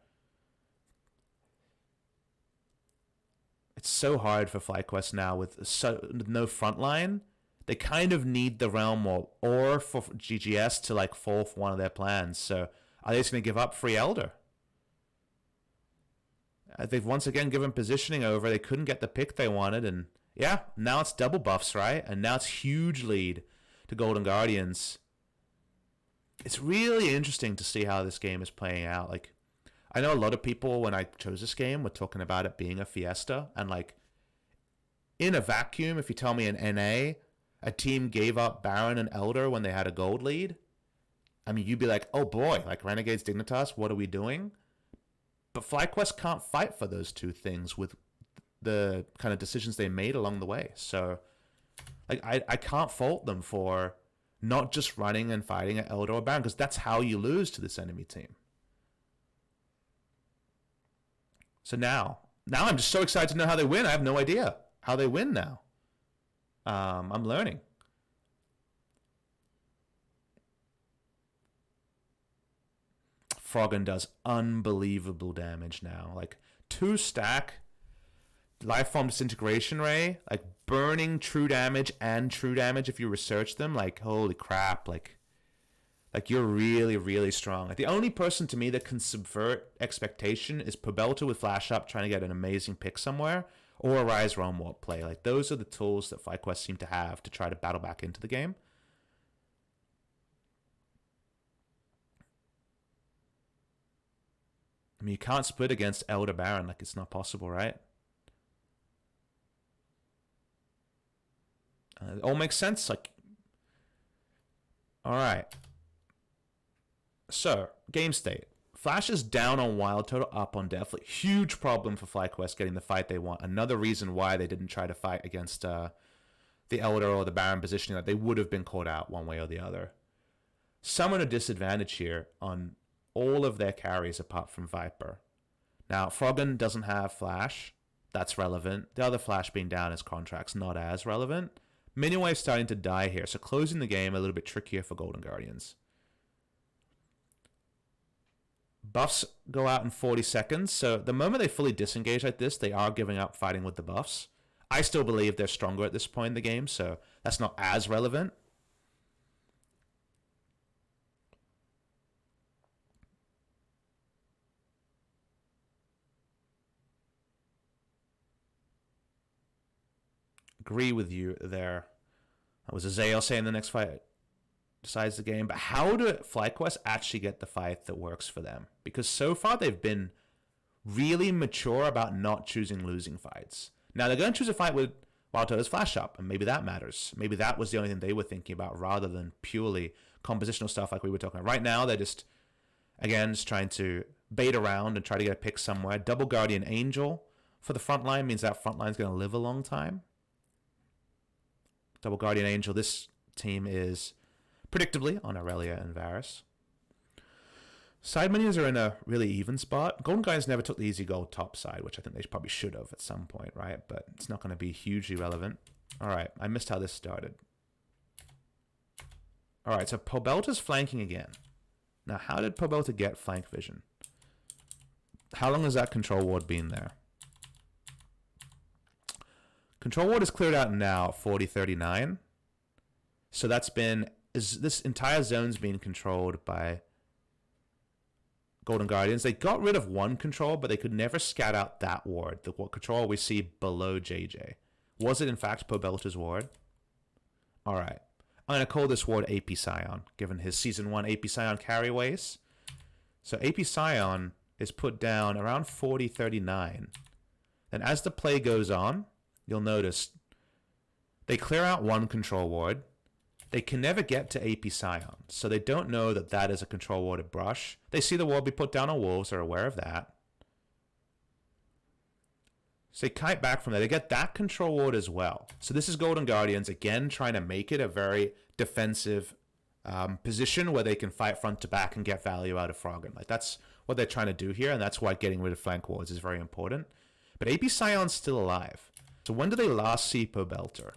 It's so hard for FlyQuest now with no front line. They kind of need the Realm Warp or for GGS to like fall for one of their plans. So are they just going to give up free Elder? They've once again given positioning over. They couldn't get the pick they wanted, and yeah, now it's double buffs, right? And now it's huge lead to Golden Guardians. It's really interesting to see how this game is playing out. Like, I know a lot of people, when I chose this game, were talking about it being a fiesta. And, like, in a vacuum, if you tell me in NA, a team gave up Baron and Elder when they had a gold lead, I mean, you'd be like, oh boy, like, Renegades Dignitas, what are we doing? But FlyQuest can't fight for those two things with the kind of decisions they made along the way. So, like, I can't fault them for not just running and fighting at Elder or Baron, because that's how you lose to this enemy team. So now I'm just so excited to know how they win. I have no idea how they win now. I'm learning. Froggen does unbelievable damage now. Like, 2-stack Lifeform Disintegration Ray, like burning true damage and true damage if you research them. Like, holy crap. Like you're really, really strong. Like, the only person to me that can subvert expectation is Pobelta with Flash Up trying to get an amazing pick somewhere, or a Rise Realm Warp play. Like, those are the tools that FlyQuest seem to have to try to battle back into the game. I mean, you can't split against Elder Baron. Like, it's not possible, right? It all makes sense. Like, all right. So, game state. Flash is down on Wild, total up on Def. Like, huge problem for FlyQuest getting the fight they want. Another reason why they didn't try to fight against the Elder or the Baron positioning. That they would have been caught out one way or the other. Some at a disadvantage here on all of their carries apart from Viper. Now, Froggen doesn't have Flash. That's relevant. The other Flash being down as contracts, not as relevant. Minion Wave starting to die here, so closing the game a little bit trickier for Golden Guardians. Buffs go out in 40 seconds, so the moment they fully disengage like this, they are giving up fighting with the buffs. I still believe they're stronger at this point in the game, so that's not as relevant. agree with you there. That was Azael saying the next fight decides the game. But how do FlyQuest actually get the fight that works for them? Because so far they've been really mature about not choosing losing fights. Now they're going to choose a fight with Wild Turtle's flash up, and maybe that matters. Maybe that was the only thing they were thinking about rather than purely compositional stuff like we were talking about. Right now they're just, again, just trying to bait around and try to get a pick somewhere. Double Guardian Angel for the front line means that front line is going to live a long time. Double Guardian Angel, this team is predictably on Aurelia and Varus. Side menus are in a really even spot. Golden Guys never took the easy gold top side, which I think they probably should have at some point, right? But it's not going to be hugely relevant. All right, I missed how this started. All right, so Pobelta's flanking again. Now, how did Pobelta get flank vision? How long has that control ward been there? Control ward is cleared out now at 40-39. So that's been... this entire zone's being controlled by Golden Guardians. They got rid of one control, but they could never scat out that ward, the control we see below JJ. Was it, in fact, Pobelta's ward? All right. I'm going to call this ward AP Scion, given his Season 1 AP Scion carry ways. So AP Scion is put down around 40-39. And as the play goes on, you'll notice they clear out one control ward. They can never get to AP Scion, so they don't know that that is a control warded brush. They see the ward be put down on Wolves, they're aware of that. So they kite back from there. They get that control ward as well. So this is Golden Guardians, again, trying to make it a very defensive position where they can fight front to back and get value out of Froggen. Like, that's what they're trying to do here, and that's why getting rid of flank wards is very important. But AP Scion's still alive. So when do they last see Pobelta?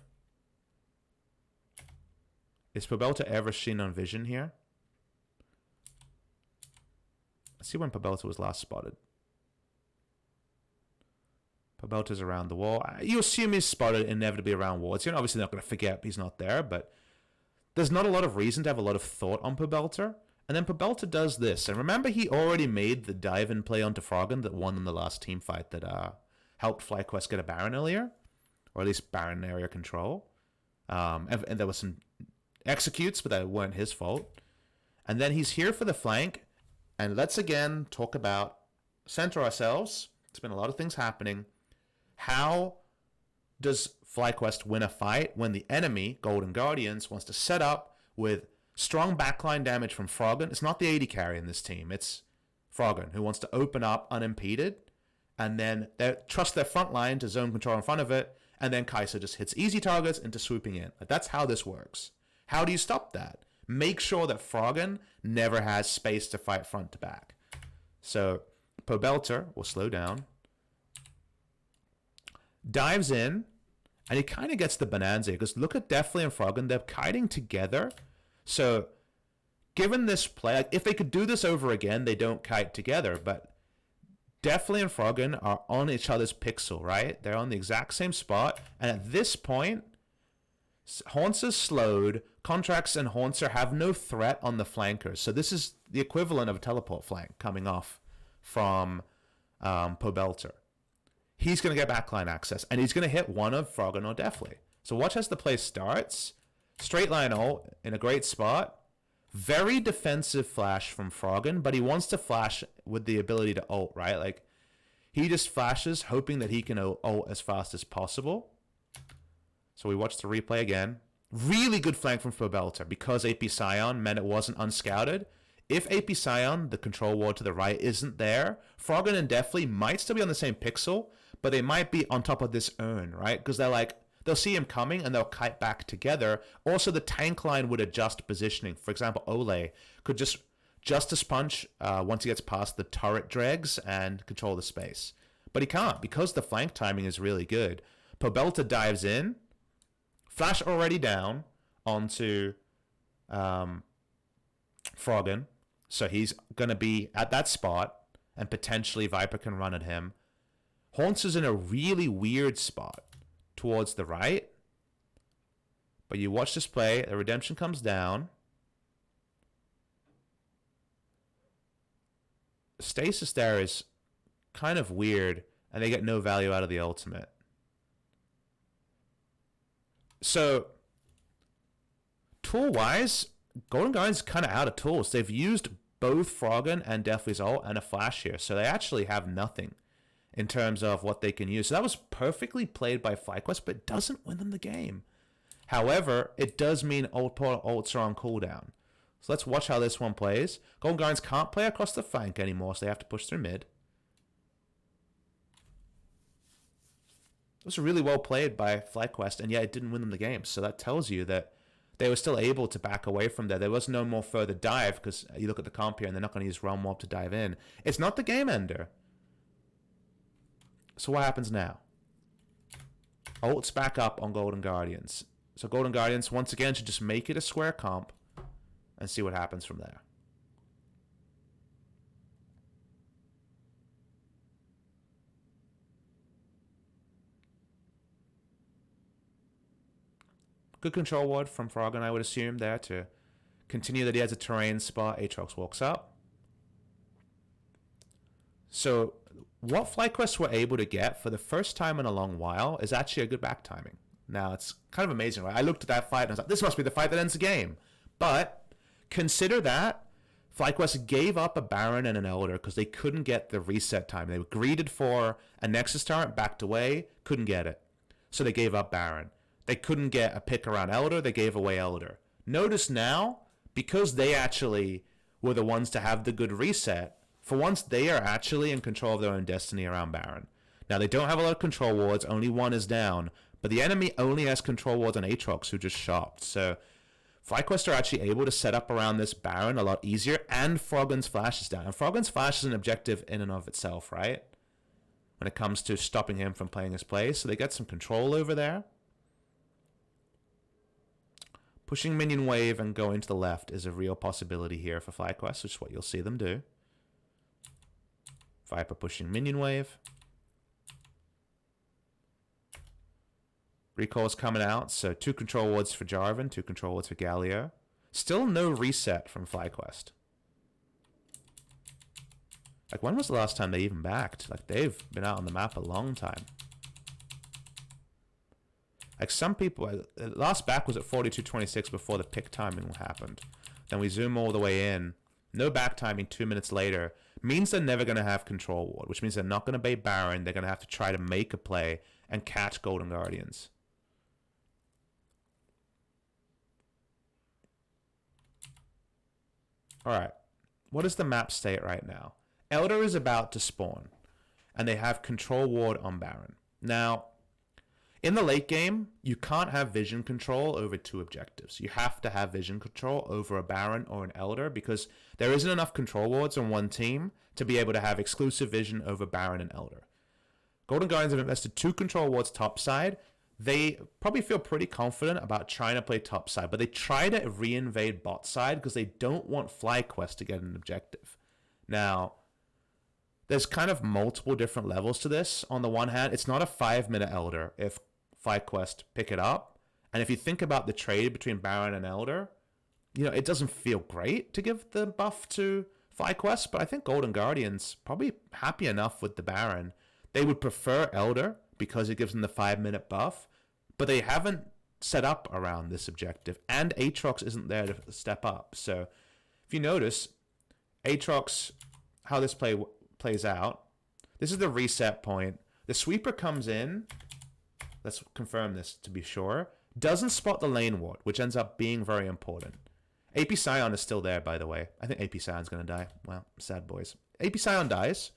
Is Pobelta ever seen on vision here? Let's see when Pobelta was last spotted. Pobelta's around the wall. You assume he's spotted inevitably around wards. You're obviously not going to forget he's not there, but there's not a lot of reason to have a lot of thought on Pobelta. And then Pobelta does this. And remember, he already made the dive-in play onto Froggen that won in the last team fight that helped FlyQuest get a Baron earlier. Or at least Baron area control. And there was some executes, but that weren't his fault. And then he's here for the flank. And let's again talk about, center ourselves. There's been a lot of things happening. How does FlyQuest win a fight when the enemy, Golden Guardians, wants to set up with strong backline damage from Froggen? It's not the AD carry in this team. It's Froggen, who wants to open up unimpeded. And then they trust their front line to zone control in front of it. And then Kai'Sa just hits easy targets into swooping in. That's how this works. How do you stop that? Make sure that Froggen never has space to fight front to back. So Pobelta will slow down. Dives in. And he kind of gets the bonanza. Because look at Deathly and Froggen. They're kiting together. So given this play, like, if they could do this over again, they don't kite together. But Deathly and Froggen are on each other's pixel, right? They're on the exact same spot. And at this point, Hauntzer's slowed. Contracts and Haunter have no threat on the flankers. So this is the equivalent of a teleport flank coming off from Pobelta. He's going to get backline access, and he's going to hit one of Froggen or Deathly. So watch as the play starts. Straight line ult in a great spot. Very defensive flash from Froggen, but he wants to flash with the ability to ult, right? Like, he just flashes, hoping that he can ult as fast as possible. So we watch the replay again. Really good flank from Pobelta because AP Scion meant it wasn't unscouted. If AP Scion, the control ward to the right, isn't there, Froggen and Deathly might still be on the same pixel, but they might be on top of this urn, right? Because they're like, they'll see him coming and they'll kite back together. Also, the tank line would adjust positioning. For example, Ole could just Justice Punch once he gets past the turret dregs and control the space. But he can't because the flank timing is really good. Pobelta dives in. Flash already down onto Froggen. So he's going to be at that spot and potentially Viper can run at him. Haunts is in a really weird spot towards the right. But you watch this play. The redemption comes down. Stasis there is kind of weird. And they get no value out of the ultimate. So, tool-wise, Golden Guardian's kind of out of tools. They've used both Froggen and Deathly's ult and a flash here, so they actually have nothing in terms of what they can use. So that was perfectly played by FlyQuest, but it doesn't win them the game. However, it does mean ults are on cooldown. So let's watch how this one plays. Golden Guardians can't play across the flank anymore, so they have to push through mid. It was really well played by FlyQuest, and yet it didn't win them the game. So that tells you that they were still able to back away from there. There was no more further dive, because you look at the comp here, and they're not going to use Realm Warp to dive in. It's not the game ender. So what happens now? Ults back up on Golden Guardians. So Golden Guardians, once again, should just make it a square comp and see what happens from there. Good control ward from Froggen, I would assume, there to continue that he has a terrain spot. Aatrox walks up. So what FlyQuest were able to get for the first time in a long while is actually a good back timing. Now, it's kind of amazing, right? I looked at that fight and I was like, this must be the fight that ends the game. But consider that FlyQuest gave up a Baron and an Elder because they couldn't get the reset time. They were greeted for a Nexus turret, backed away, couldn't get it. So they gave up Baron. They couldn't get a pick around Elder, they gave away Elder. Notice now, because they actually were the ones to have the good reset, for once they are actually in control of their own destiny around Baron. Now they don't have a lot of control wards, only one is down, but the enemy only has control wards on Aatrox, who just shopped. So FlyQuest are actually able to set up around this Baron a lot easier, and Froggen's flash is down. And Froggen's flash is an objective in and of itself, right? When it comes to stopping him from playing his play. So they get some control over there. Pushing minion wave and going to the left is a real possibility here for FlyQuest, which is what you'll see them do. Viper pushing minion wave. Recall's coming out, so 2 control wards for Jarvan, 2 control wards for Galio. Still no reset from FlyQuest. Like, when was the last time they even backed? Like, they've been out on the map a long time. Like, some people, last back was at 42.26 before the pick timing happened. Then we zoom all the way in. No back timing 2 minutes later. Means they're never going to have control ward, which means they're not going to bait Baron. They're going to have to try to make a play and catch Golden Guardians. Alright, what is the map state right now? Elder is about to spawn, and they have control ward on Baron. Now, in the late game, you can't have vision control over 2 objectives. You have to have vision control over a Baron or an Elder, because there isn't enough control wards on one team to be able to have exclusive vision over Baron and Elder. Golden Guardians have invested 2 control wards topside. They probably feel pretty confident about trying to play topside, but they try to reinvade bot side because they don't want FlyQuest to get an objective. Now, there's kind of multiple different levels to this. On the one hand, it's not a 5-minute Elder if FlyQuest pick it up. And if you think about the trade between Baron and Elder, you know, it doesn't feel great to give the buff to FlyQuest, but I think Golden Guardians probably happy enough with the Baron. They would prefer Elder because it gives them the 5-minute buff, but they haven't set up around this objective, and Aatrox isn't there to step up. So if you notice, Aatrox, how this plays out, this is the reset point. The sweeper comes in, let's confirm this to be sure, doesn't spot the lane ward, which ends up being very important. AP Sion is still there, by the way. I think AP Sion's going to die. Well, sad boys. AP Sion dies.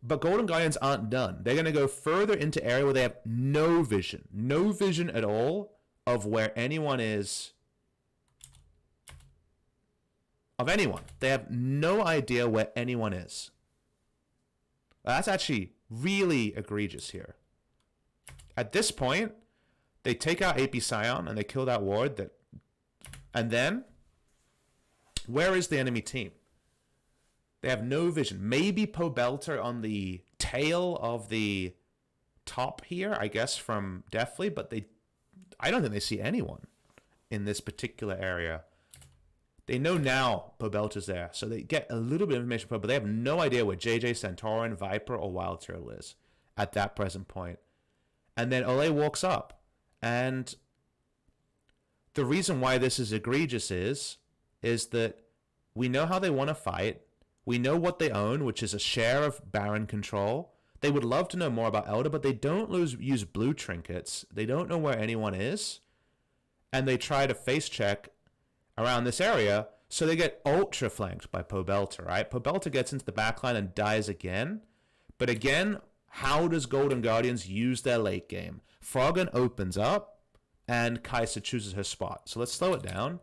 But Golden Guardians aren't done. They're going to go further into area where they have no vision. No vision at all of where anyone is. Of anyone. They have no idea where anyone is. That's actually really egregious here. At this point, they take out AP Sion and they kill that ward. And then, where is the enemy team? They have no vision. Maybe Pobelter on the tail of the top here, I guess, from Deathly, but I don't think they see anyone in this particular area. They know now Pobelter's there, so they get a little bit of information, but they have no idea where JJ, Centauran, Viper, or Wild Turtle is at that present point. And then Ole walks up, And the reason why this is egregious is that we know how they want to fight. We know what they own, which is a share of Baron control. They would love to know more about Elder, but they don't use blue trinkets. They don't know where anyone is. And they try to face check around this area, so they get ultra flanked by Pobelter, right? Pobelter gets into the backline and dies again. But again, how does Golden Guardians use their late game? Froggen opens up, and Kai'Sa chooses her spot. So let's slow it down.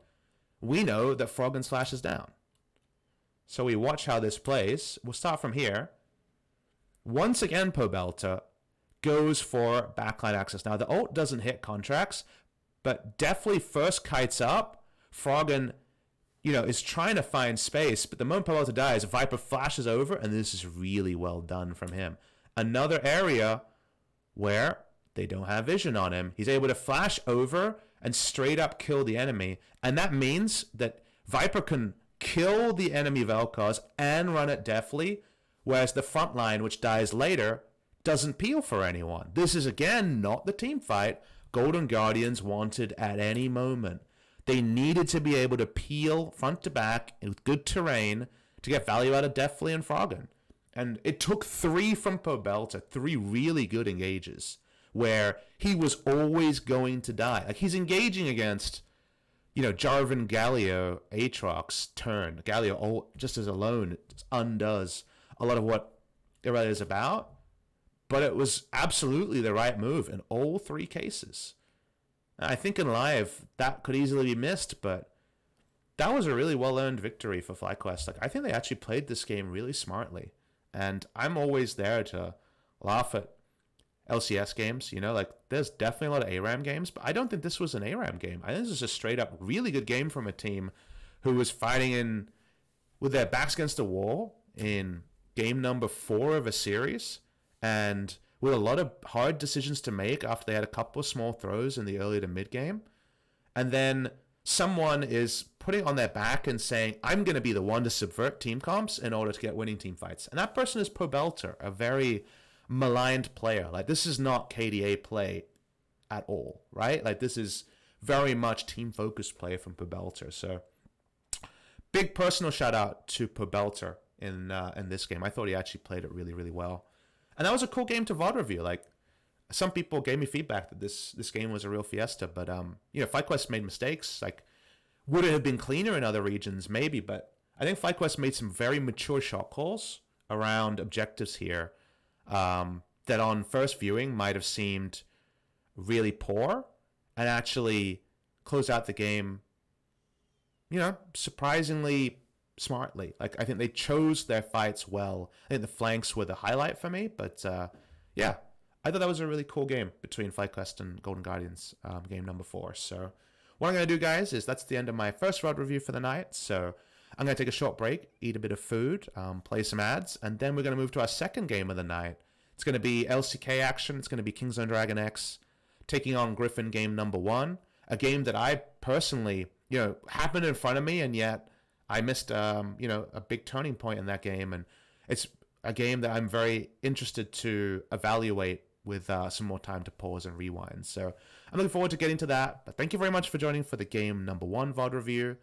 We know that Froggen slashes down. So we watch how this plays. We'll start from here. Once again, Pobelter goes for backline access. Now, the ult doesn't hit contracts, but definitely first kites up. Froggen, is trying to find space, but the moment Pobelter dies, Viper flashes over, and this is really well done from him. Another area where they don't have vision on him. He's able to flash over and straight up kill the enemy, and that means that Viper can kill the enemy Vel'Koz and run it deftly, whereas the front line, which dies later, doesn't peel for anyone. This is, again, not the team fight Golden Guardians wanted at any moment. They needed to be able to peel front to back with good terrain to get value out of Deftly and Froggen. And it took 3 from Pobelter, 3 really good engages, where he was always going to die. Like, he's engaging against, Jarvan, Galio, Aatrox turn. Galio, just as alone, undoes a lot of what Irrelight is about. But it was absolutely the right move in all 3 cases. I think in live, that could easily be missed, but that was a really well-earned victory for FlyQuest. Like, I think they actually played this game really smartly. And I'm always there to laugh at LCS games, there's definitely a lot of ARAM games, but I don't think this was an ARAM game. I think this is a straight-up really good game from a team who was fighting with their backs against the wall in game number 4 of a series, and with a lot of hard decisions to make after they had a couple of small throws in the early to mid game. And then someone is putting on their back and saying, I'm going to be the one to subvert team comps in order to get winning team fights. And that person is Pobelter, a very maligned player. Like, this is not KDA play at all, right? Like, this is very much team-focused play from Pobelter. So, big personal shout-out to Pobelter in this game. I thought he actually played it really, really well. And that was a cool game to VOD review. Like, some people gave me feedback that this game was a real fiesta, but FlyQuest made mistakes. Like, would it have been cleaner in other regions? Maybe, but I think FlyQuest made some very mature shot calls around objectives here that on first viewing might have seemed really poor, and actually close out the game, surprisingly smartly. Like, I think they chose their fights well. I think the flanks were the highlight for me, but yeah, I thought that was a really cool game between FlyQuest and Golden Guardians, game number 4. So what I'm going to do, guys, is that's the end of my first VOD review for the night. So I'm going to take a short break, eat a bit of food, play some ads, and then we're going to move to our second game of the night. It's going to be LCK action. It's going to be Kingzone DragonX taking on Griffin game number 1, a game that I personally, happened in front of me, and yet I missed, a big turning point in that game. And it's a game that I'm very interested to evaluate with some more time to pause and rewind. So I'm looking forward to getting to that. But thank you very much for joining for the game number 1 VOD review.